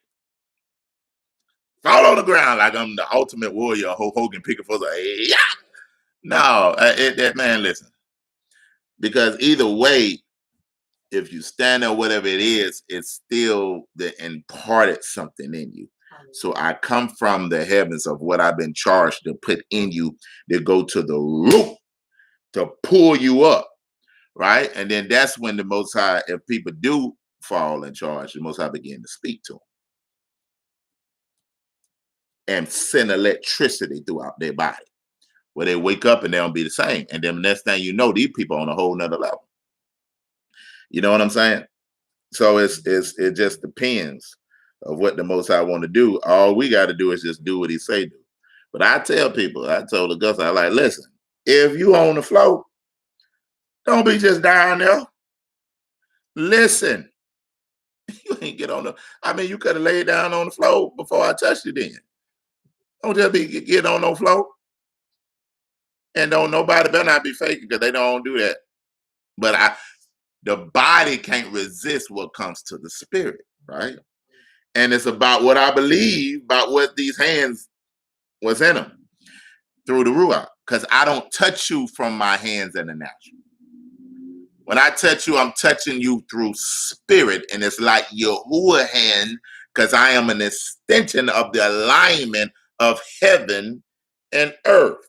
fall on the ground like I'm the ultimate warrior, Hulk Hogan picking for the yeah. No, that man, listen. Because either way, if you stand there, whatever it is, it's still the imparted something in you. So I come from the heavens of what I've been charged to put in you to go to the root to pull you up, right? And then that's when the Most High, if people do fall in charge, the Most High begin to speak to them and send electricity throughout their body, where they wake up and they don't be the same. And then the next thing you know, these people on a whole nother level. You know what I'm saying? So it just depends of what the Most High want to do. All we got to do is just do what He say do. But I tell people, I told Augusta, I like, listen, if you on the floor, don't be just down there. Listen, you ain't get on the. I mean, you could have laid down on the floor before I touched you. Then don't just be get on no floor, and don't nobody better not be faking because they don't do that. But the body can't resist what comes to the spirit, right? And it's about what I believe about what these hands was in them through the Ruach. Because I don't touch you from my hands in the natural. When I touch you, I'm touching you through spirit. And it's like Yahuwah hand, because I am an extension of the alignment of heaven and earth.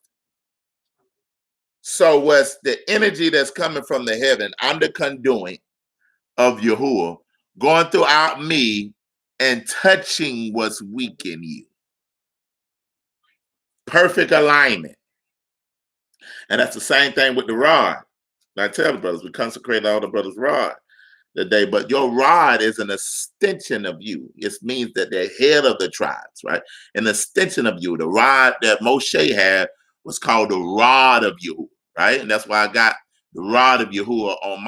So what's the energy that's coming from the heaven? I'm the conduit of Yahuwah going throughout me and touching what's weak in you. Perfect alignment. And that's the same thing with the rod. I tell the brothers, we consecrate all the brothers' rod today, but your rod is an extension of you. It means that they're head of the tribes, right? An extension of you. The rod that Moshe had was called the rod of Yahuwah, right? And that's why I got the rod of Yahuwah on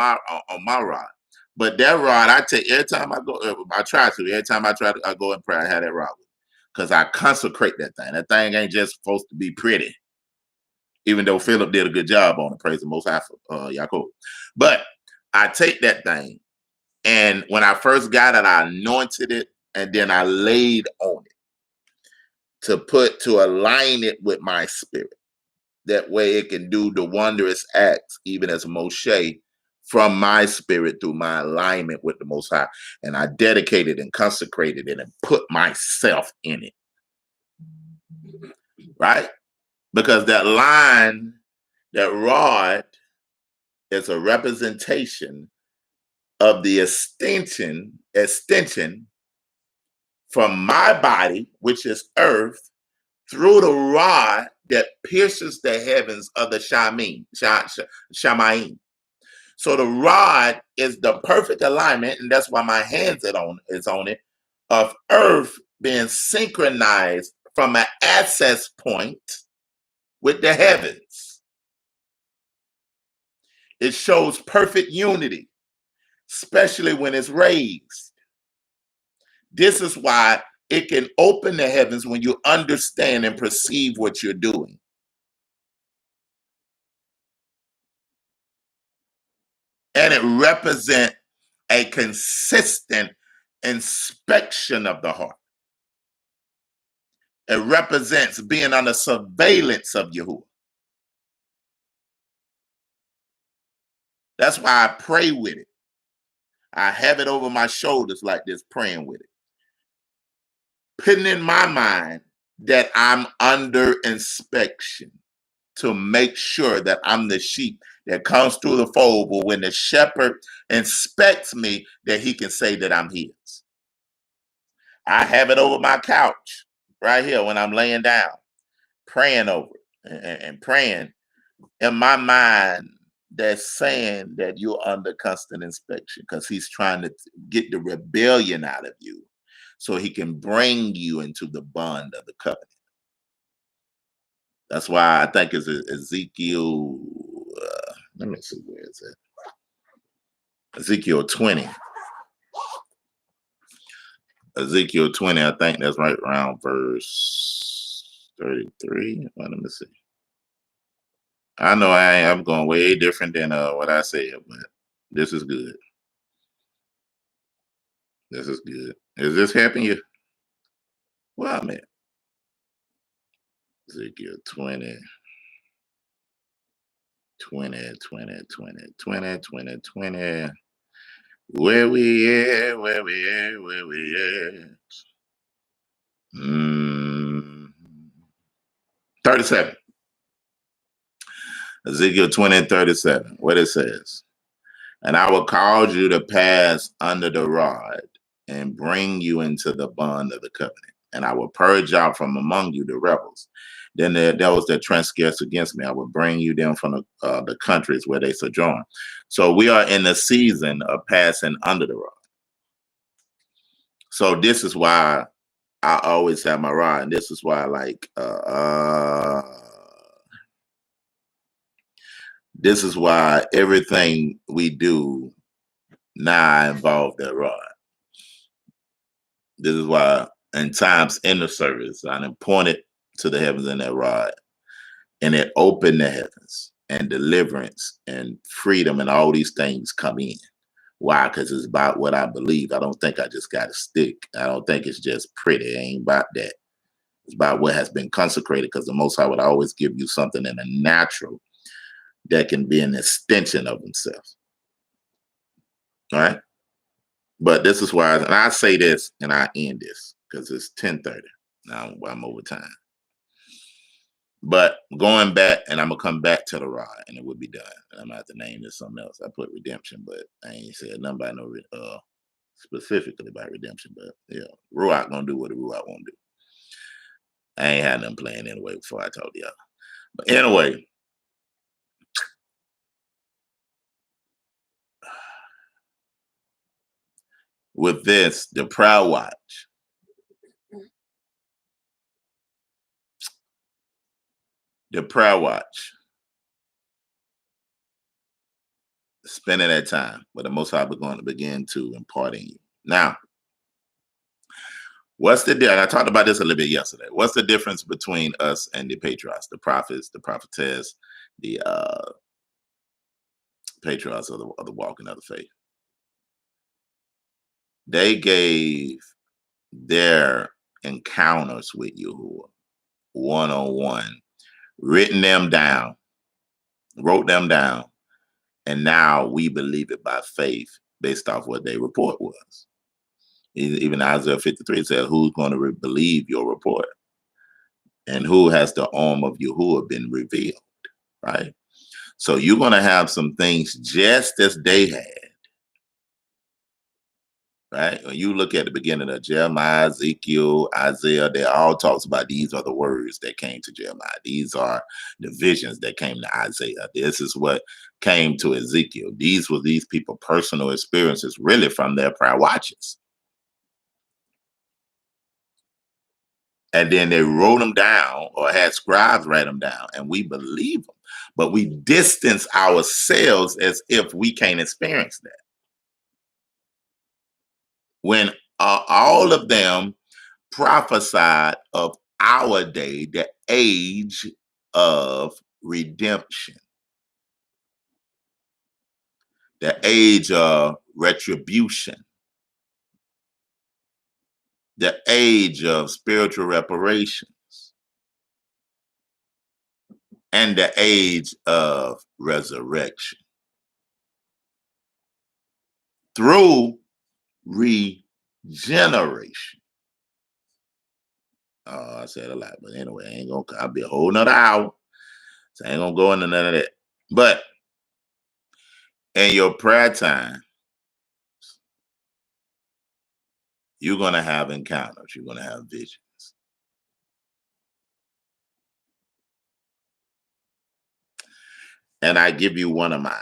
my rod. But that rod, I take every time I go, I try to. Every time I go in prayer, I have that rod with, because I consecrate that thing. That thing ain't just supposed to be pretty. Even though Philip did a good job on it, praise the Most High, Yaakov. But I take that thing, and when I first got it, I anointed it, and then I laid on it to align it with my spirit. That way it can do the wondrous acts, even as Moshe, from my spirit through my alignment with the Most High. And I dedicated and consecrated it and put myself in it. Right? Because that line, that rod, is a representation of the extension from my body, which is earth, through the rod that pierces the heavens of the Shamayim. So the rod is the perfect alignment, and that's why my hands is on it, of earth being synchronized from an access point with the heavens. It shows perfect unity, especially when it's raised. This is why it can open the heavens when you understand and perceive what you're doing. And it represents a consistent inspection of the heart. It represents being under surveillance of Yahuwah. That's why I pray with it. I have it over my shoulders like this, praying with it. Putting in my mind that I'm under inspection to make sure that I'm the sheep that comes through the fold, but when the shepherd inspects me, that he can say that I'm his. I have it over my couch right here when I'm laying down, praying over it and praying in my mind that's saying that you're under constant inspection because he's trying to get the rebellion out of you so he can bring you into the bond of the covenant. That's why I think it's Ezekiel, let me see, where is it? Ezekiel 20. Ezekiel 20, I think that's right around verse 33. Well, let me see. I know I'm going way different than what I said, but this is good. This is good. Is this helping you? Well, I'm at Ezekiel 20, 20, 20, 20, 20, 20, 20. Where we at? Where we at? Where we at? 37. Ezekiel 20:37. What it says. And I will cause you to pass under the rod and bring you into the bond of the covenant. And I will purge out from among you the rebels. Then those that transgress against me, I will bring you down from the countries where they sojourn. So we are in the season of passing under the rod. So this is why I always have my rod. And this is why this is why everything we do now involves that rod. This is why in times in the service, I pointed to the heavens in that rod, and it opened the heavens, and deliverance and freedom and all these things come in. Why? Because it's about what I believe. I don't think I just got a stick. I don't think it's just pretty. It ain't about that. It's about what has been consecrated, because the Most High would always give you something in the natural that can be an extension of himself. All right? But this is why, and I say this and I end this because it's 10:30. Now I'm over time. But going back, and I'm going to come back to the rod, and it will be done. And I'm going to have to name this something else. I put redemption, but I ain't said nothing about no specifically about redemption. But yeah, Ruach going to do what the Ruach won't do. I ain't had nothing planned anyway before I told y'all. But anyway, with this, the Proud Watch. The Prayer Watch. Spending that time, but the Most High is going to begin to impart in you. Now, what's the difference? I talked about this a little bit yesterday. What's the difference between us and the patriarchs, the prophets, the prophetess, the patriarchs of the walking of the faith? They gave their encounters with Yahuwah one-on-one, wrote them down, and now we believe it by faith based off what their report was. Even Isaiah 53 said, who's going to believe your report? And who has the arm of Yahuwah been revealed, right? So you're going to have some things just as they had, right? When you look at the beginning of Jeremiah, Ezekiel, Isaiah, they all talks about these are the words that came to Jeremiah. These are the visions that came to Isaiah. This is what came to Ezekiel. These were these people personal experiences really from their prior watches. And then they wrote them down or had scribes write them down, and we believe them. But we distance ourselves as if we can't experience that. When all of them prophesied of our day, the age of redemption. the age of retribution, the age of spiritual reparations, and the age of resurrection through regeneration. Oh, I said a lot, but anyway, I'll be a whole nother hour. So I ain't gonna go into none of that. But in your prayer time, you're gonna have encounters, you're gonna have visions. And I give you one of mine.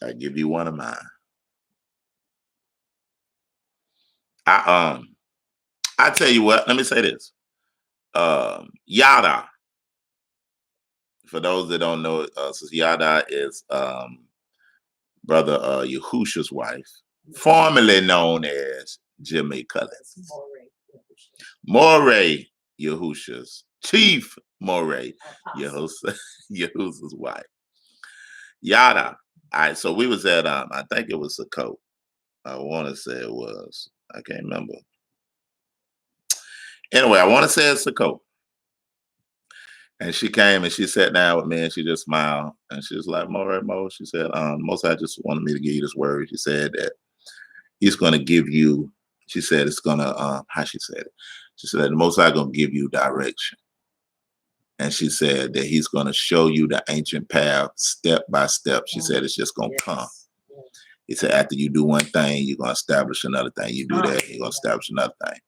I give you one of mine. I tell you what, let me say this. Yada. For those that don't know, Yada is brother Yahusha's wife, formerly known as Jimmy Cullins. Moray Yahusha's Chief Moray Yahusha's wife. Yada. All right, so we was at I think it was Sukkot. I want to say it was. I can't remember. Anyway, I want to say it's Sukkot. And she came and she sat down with me and she just smiled. And she was like, Mo, she said, Most I just wanted me to give you this word. She said that he's going to give you, she said it's going to, how she said it? She said, the Most High going to give you direction. And she said that he's going to show you the ancient path step by step. She said it's just going to come. He said after you do one thing, you're going to establish another thing. You do that, you're going to establish another thing.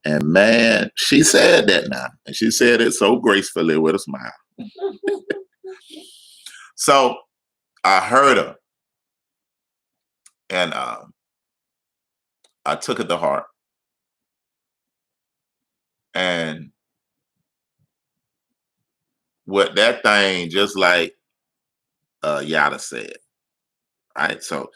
And man, she said that now. And she said it so gracefully with a smile. So I heard her. And I took it to heart. And what that thing, just like Yada said, right? So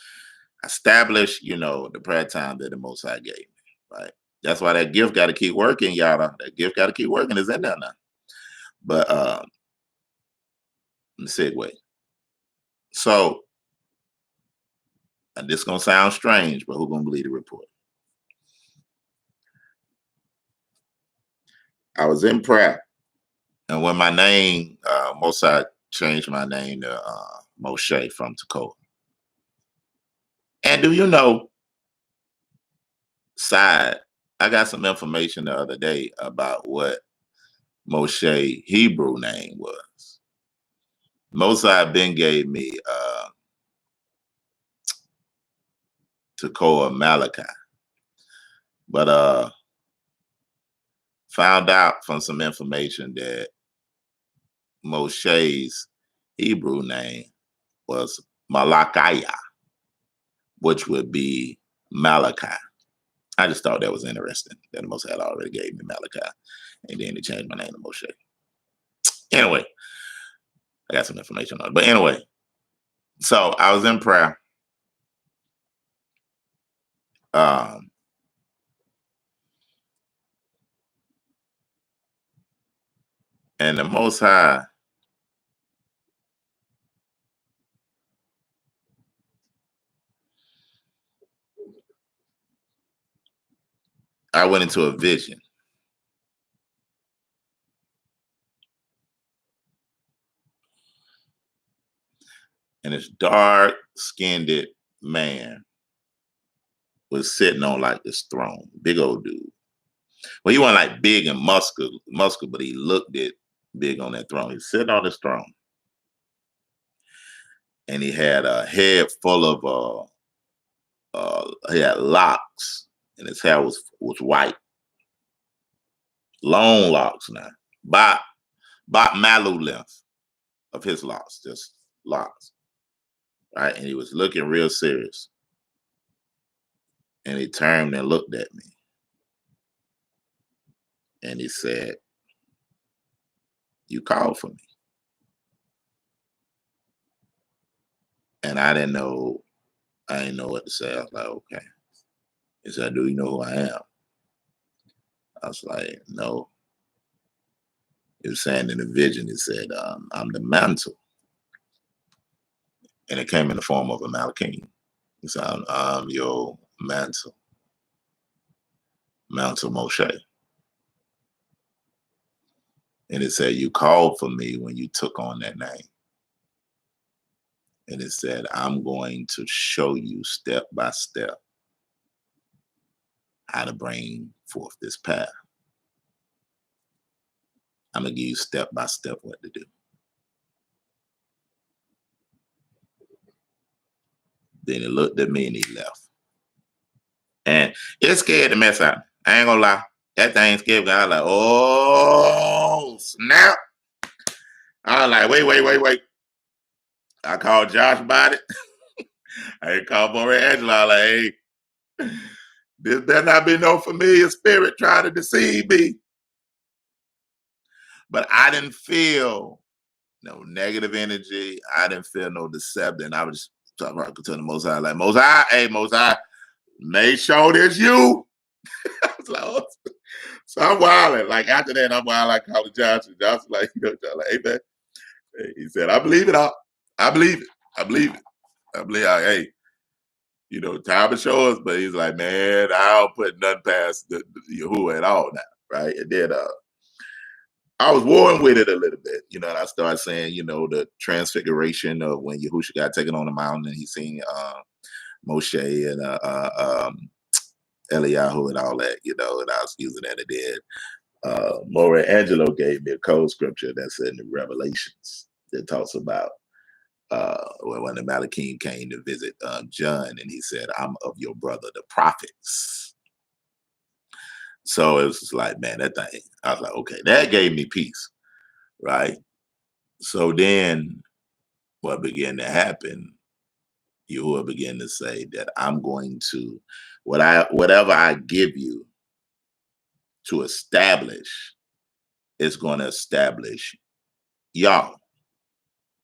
establish, the prayer time that the Most High gave me, right? That's why that gift got to keep working, Yada. That gift got to keep working. Is in there now. But segue. So and this gonna sound strange, but who gonna believe the report? I was in prayer, and when my name, Mosai changed my name to Moshe from Tekoa. And do you know, side, I got some information the other day about what Moshe Hebrew name was. Mosai Ben gave me Tekoa Malachi, but found out from some information that Moshe's Hebrew name was Malachiah, which would be Malachi. I just thought that was interesting that the Most High already gave me Malachi, and then he changed my name to Moshe. Anyway, I got some information on it. But anyway, so I was in prayer. And the Most High I went into a vision. And this dark-skinned man was sitting on like this throne, big old dude. Well, he wasn't like big and muscular, but he looked it big on that throne. He's sitting on this throne. And he had a head full of he had locks, and his hair was white, long locks now, about Malu length of his locks, just locks, right? And he was looking real serious, and he turned and looked at me, and he said, "You called for me," and I didn't know what to say. I was like, "Okay." He said, "Do you know who I am?" I was like, "No." He was saying in the vision, he said, "I'm the mantle." And it came in the form of a Malachim. He said, I'm your mantle Moshe. And it said, you called for me when you took on that name. And it said, I'm going to show you step by step how to bring forth this path. I'm going to give you step by step what to do. Then he looked at me and he left. And it scared the mess out of me. I ain't gonna lie. That thing scared me. I was like, oh, snap. I was like, wait. I called Josh about it. I called Maureen Angela. I was like, hey, this better not be no familiar spirit trying to deceive me. But I didn't feel no negative energy. I didn't feel no deception. I was just talking to the Most High, like, Most High, hey, Most High, make sure this you. I was like, oh. So I'm wilding. Like after that, I'm wild. I called Johnson. Johnson, like, hey man. He said, I believe it. I believe it. Hey, time to show us. But he's like, man, I don't put nothing past the Yahuwah at all now, right? And then I was warring with it a little bit, and I started saying, the transfiguration of when Yahushua got taken on the mountain and he seen Moshe and Eliyahu and all that, and I was using that. And then Maureen Angelo gave me a code scripture that's in the Revelations that talks about when the Malachim came to visit John, and he said, I'm of your brother, the prophets. So it was just like, man, that thing, I was like, okay, that gave me peace, right? So then what began to happen, Yahuwah began to say that I'm going to, whatever I give you to establish, it's going to establish y'all.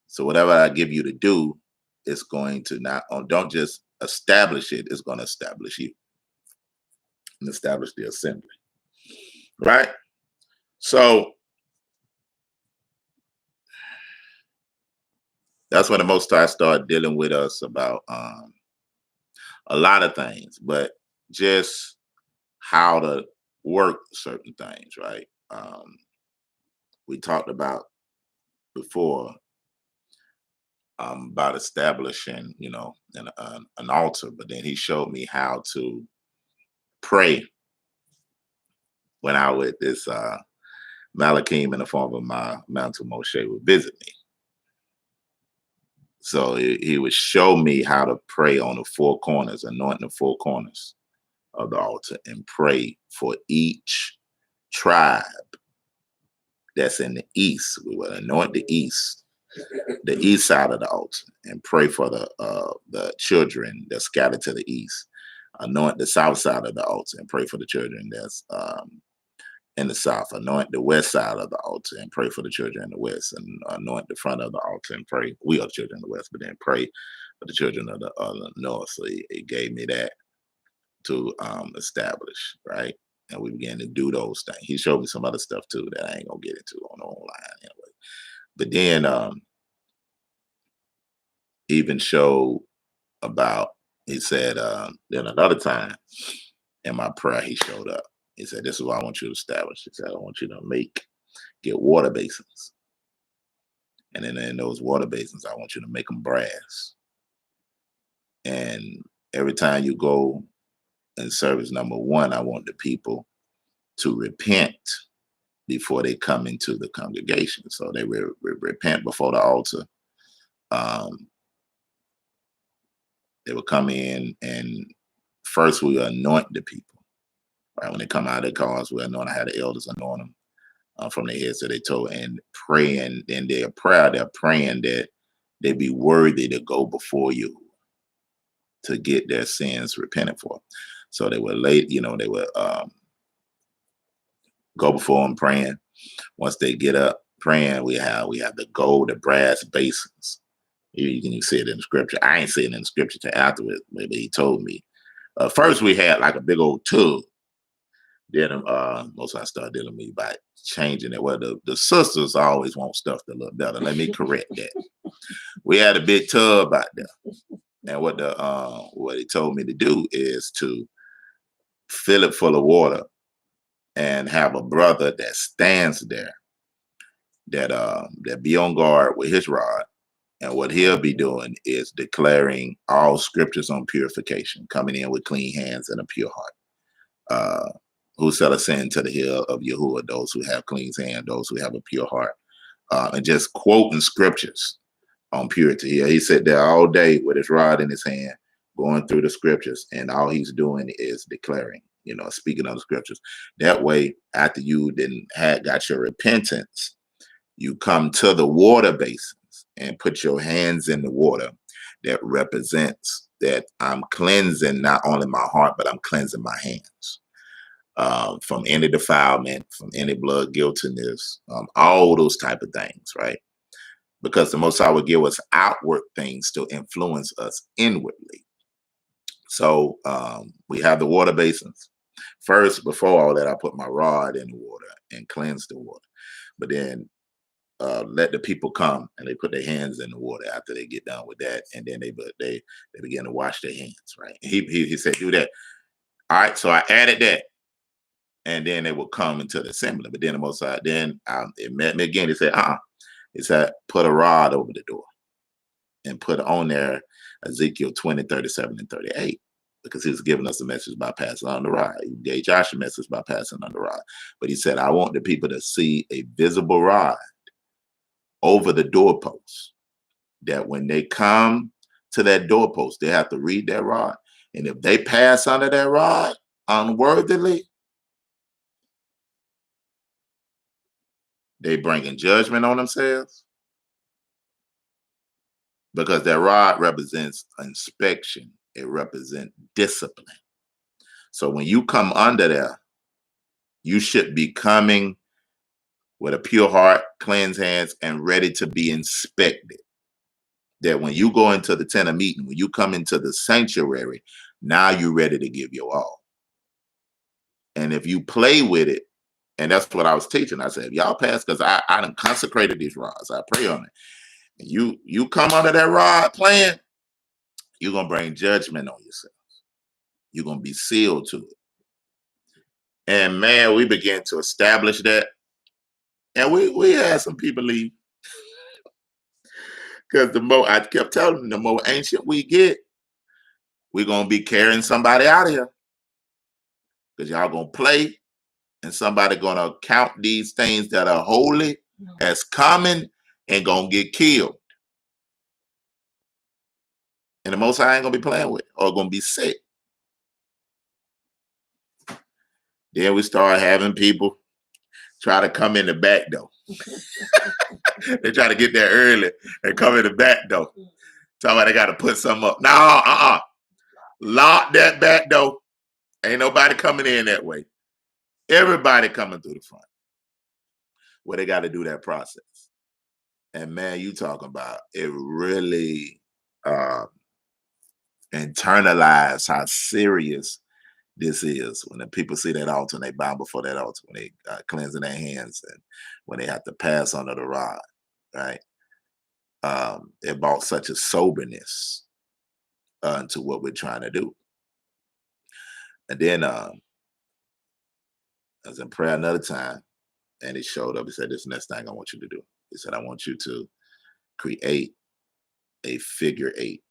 So whatever I give you to do, it's going to don't just establish it, it's going to establish you and establish the assembly, right? So that's when the Most High started dealing with us about a lot of things, but just how to work certain things, right? We talked about before about establishing, an altar, but then he showed me how to pray when I with this Malachim in the form of my mantle Moshe would visit me. So he would show me how to pray on the four corners, anointing the four corners of the altar, and pray for each tribe that's in the east. We would anoint the east side of the altar, and pray for the children that's scattered to the east. Anoint the south side of the altar and pray for the children that's in the south. Anoint the west side of the altar and pray for the children in the west. And anoint the front of the altar and pray. We are the children in the west, but then pray for the children of the north. So he gave me that to establish, right? And we began to do those things. He showed me some other stuff too that I ain't gonna get into on the online anyway. But then even showed about, he said, then another time in my prayer, he showed up. He said, this is what I want you to establish. He said, I want you to get water basins. And then in those water basins, I want you to make them brass. And every time you go in service number one, I want the people to repent before they come into the congregation. So they will repent before the altar. They will come in, and first we anoint the people. Right, when they come out of their cars, we anoint. I had the elders anoint them from their heads to their toe, and praying. In their prayer, they're praying that they be worthy to go before you to get their sins repented for. So they were late, they would go before them praying. Once they get up praying, we have the gold, the brass basins. You can see it in the scripture. I ain't seen it in the scripture till afterwards. Maybe he told me. First we had like a big old tub. Then most I started dealing with me by changing it. Well, the sisters always want stuff to look better. Let me correct that. We had a big tub out there. And what he told me to do is to fill it full of water and have a brother that stands there that be on guard with his rod. And what he'll be doing is declaring all scriptures on purification, coming in with clean hands and a pure heart. Who shall ascend to the hill of Yahuwah? Those who have clean hands, those who have a pure heart. And just quoting scriptures on purity. Yeah, he sat there all day with his rod in his hand, going through the scriptures, and all he's doing is declaring, speaking of the scriptures. That way, after you got your repentance, you come to the water basins and put your hands in the water that represents that I'm cleansing not only my heart, but I'm cleansing my hands from any defilement, from any blood guiltiness, all those type of things, right? Because the Most High will give us outward things to influence us inwardly. So we have the water basins. First, before all that, I put my rod in the water and cleanse the water. But then let the people come and they put their hands in the water after they get done with that, and then they begin to wash their hands. Right? He said, do that. All right. So I added that, and then they would come into the assembly. But then the Most High, it met me again. He said, He said, put a rod over the door and put on there Ezekiel 20, 37, and 38. Because he was giving us a message by passing on the rod. He gave Josh a message by passing on the rod. But he said, I want the people to see a visible rod over the doorpost, that when they come to that doorpost, they have to read that rod. And if they pass under that rod unworthily, they bringing judgment on themselves, because that rod represents inspection. It represents discipline. So when you come under there, you should be coming with a pure heart, cleansed hands, and ready to be inspected. That when you go into the tent of meeting, when you come into the sanctuary, now you're ready to give your all. And if you play with it, and that's what I was teaching, I said, if y'all pass, because I done consecrated these rods, I pray on it. And you come under that rod playing, you're going to bring judgment on yourself. You're going to be sealed to it. And man, we began to establish that. And we had some people leave. Because I kept telling them, the more ancient we get, we're going to be carrying somebody out of here. Because y'all going to play, and somebody going to count these things that are holy as common and going to get killed. And the Most High ain't going to be playing with, or going to be sick. Then we start having people try to come in the back door. They try to get there early and come in the back door. Somebody got to put something up. No, lock that back door. Ain't nobody coming in that way. Everybody coming through the front. Well, they got to do that process. And man, you talking about it really internalize how serious this is when the people see that altar and they bow before that altar, when they cleansing their hands and when they have to pass under the rod, right? It brought such a soberness to what we're trying to do. And then I was in prayer another time, and he showed up. He said, this next thing I want you to do. He said, I want you to create a figure 8.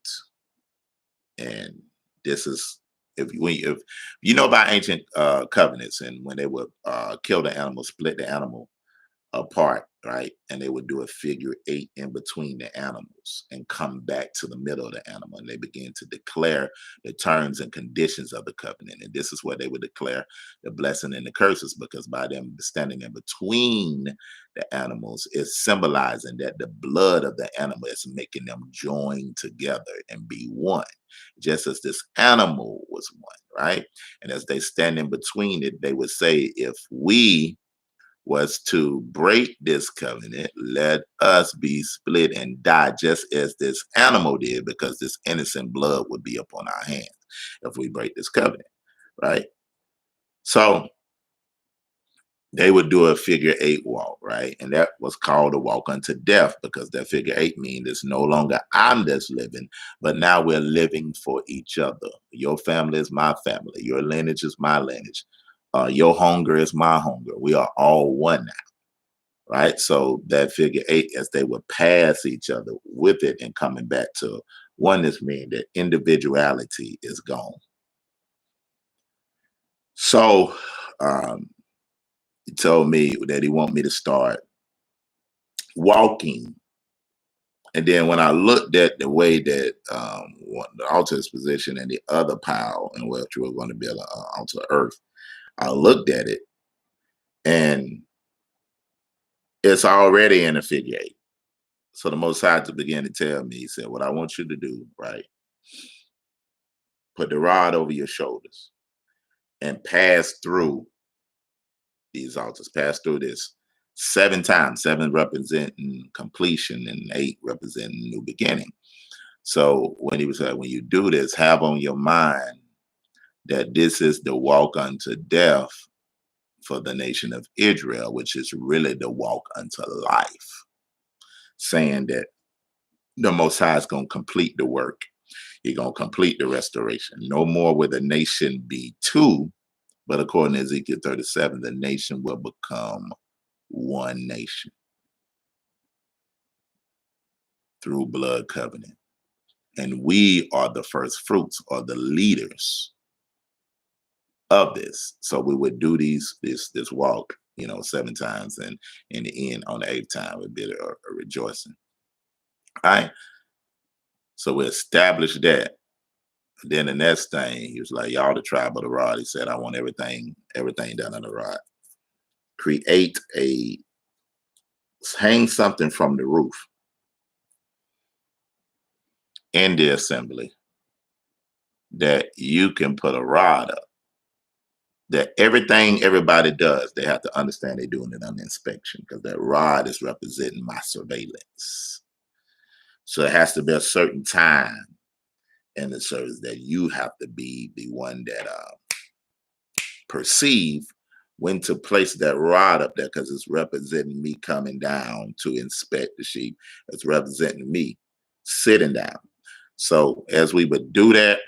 And this is, if you know about ancient covenants, and when they would kill the animal, split the animal apart, right? And they would do a figure 8 in between the animals and come back to the middle of the animal. And they begin to declare the terms and conditions of the covenant. And this is where they would declare the blessing and the curses, because by them standing in between the animals is symbolizing that the blood of the animal is making them join together and be one, just as this animal was one, right? And as they stand in between it, they would say, if we was to break this covenant, let us be split and die just as this animal did, because this innocent blood would be upon our hands if we break this covenant, right? So they would do a figure 8 walk, right? And that was called a walk unto death, because that figure 8 means it's no longer I'm that's living, but now we're living for each other. Your family is my family. Your lineage is my lineage. Your hunger is my hunger. We are all one now, right? So that figure 8, as they would pass each other with it and coming back to oneness, mean that individuality is gone. So he told me that he want me to start walking. And then when I looked at the way that the altar's position and the other pile in which we were going to build an altar earth, I looked at it and it's already in a figure 8. So the Most High to begin to tell me, he said, what I want you to do, right? Put the rod over your shoulders and pass through these altars, pass through this 7 times, 7 representing completion and 8 representing new beginning. So when he was like, when you do this, have on your mind that this is the walk unto death for the nation of Israel, which is really the walk unto life, saying that the Most High is going to complete the work. He's going to complete the restoration. No more will the nation be 2, but according to Ezekiel 37, the nation will become one nation through blood covenant. And we are the first fruits, or the leaders of this. So we would do this walk, 7 times, and in the end, on the 8th time, would be a rejoicing. All right. So we established that. Then the next thing, he was like, y'all the tribe of the rod. He said, I want everything done on the rod. Hang something from the roof in the assembly that you can put a rod up. That everything everybody does, they have to understand they're doing it under inspection, because that rod is representing my surveillance. So it has to be a certain time in the service that you have to be the one that perceive when to place that rod up there, because it's representing me coming down to inspect the sheep. It's representing me sitting down. So as we would do that,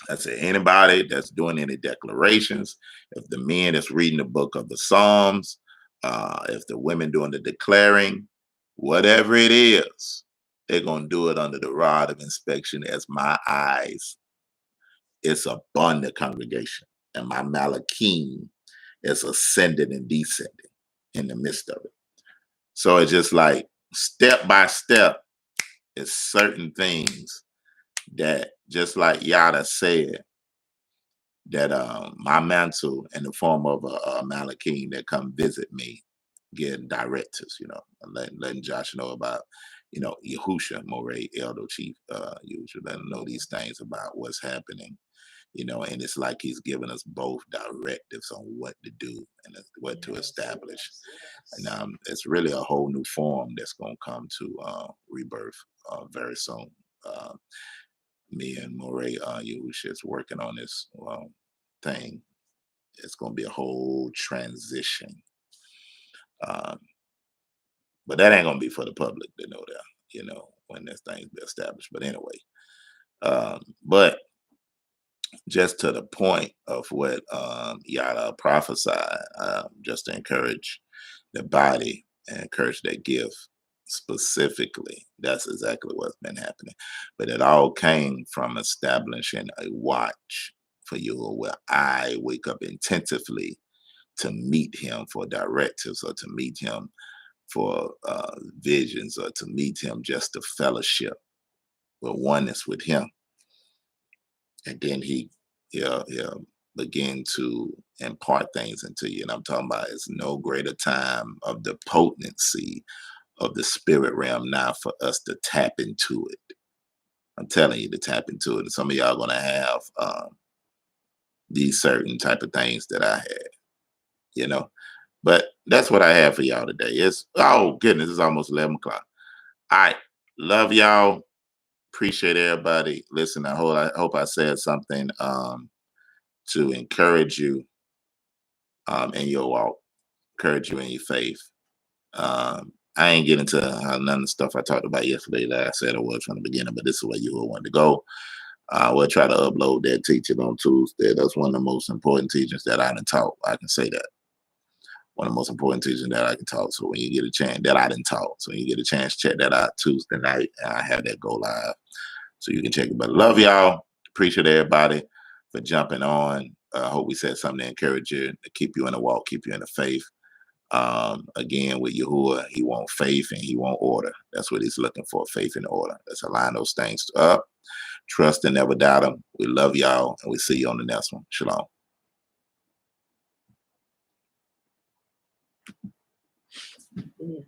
I say anybody that's doing any declarations, if the men that's reading the book of the Psalms, if the women doing the declaring, whatever it is, they're going to do it under the rod of inspection as my eyes. It's upon the congregation, and my malachim is ascending and descending in the midst of it. So it's just like step by step, it's certain things that, just like Yada said, that my mantle in the form of a malachim that come visit me, getting directives, letting Josh know about, Yahusha Moray, Elder Chief Yahusha, letting him know these things about what's happening, and it's like he's giving us both directives on what to do and what to establish. And it's really a whole new form that's going to come to rebirth very soon. Me and Moray Yahusha is working on this thing. It's going to be a whole transition. But that ain't going to be for the public to know that, when this thing's be established. But anyway, but just to the point of what Yada prophesied, just to encourage the body and encourage that gift specifically. That's exactly what's been happening. But it all came from establishing a watch for you, where I wake up intentively to meet him for directives, or to meet him for visions, or to meet him just to fellowship with oneness with him. And then he'll begin to impart things into you. And I'm talking about, it's no greater time of the potency of the spirit realm now for us to tap into it. I'm telling you to tap into it. And some of y'all going to have these certain type of things that I had, But that's what I have for y'all today. Oh goodness, it's almost 11 o'clock. All right. Love y'all. Appreciate everybody. Listen, I hope I said something to encourage you in your walk, encourage you in your faith. I ain't getting into none of the stuff I talked about yesterday that I said I was from the beginning, but this is where you will want to go. We'll try to upload that teaching on Tuesday. That's one of the most important teachings that I done taught. I can say that. One of the most important teachings that I can talk. So when you get a chance, that I didn't talk. So when you get a chance, check that out Tuesday night. And I have that go live. So you can check it. But love y'all. Appreciate everybody for jumping on. I hope we said something to encourage you, to keep you in the walk, keep you in the faith. Again, with Yahuwah, he want faith and he want order. That's what he's looking for, faith and order. Let's align those things up. Trust and never doubt him. We love y'all, and we see you on the next one. Shalom. Yeah.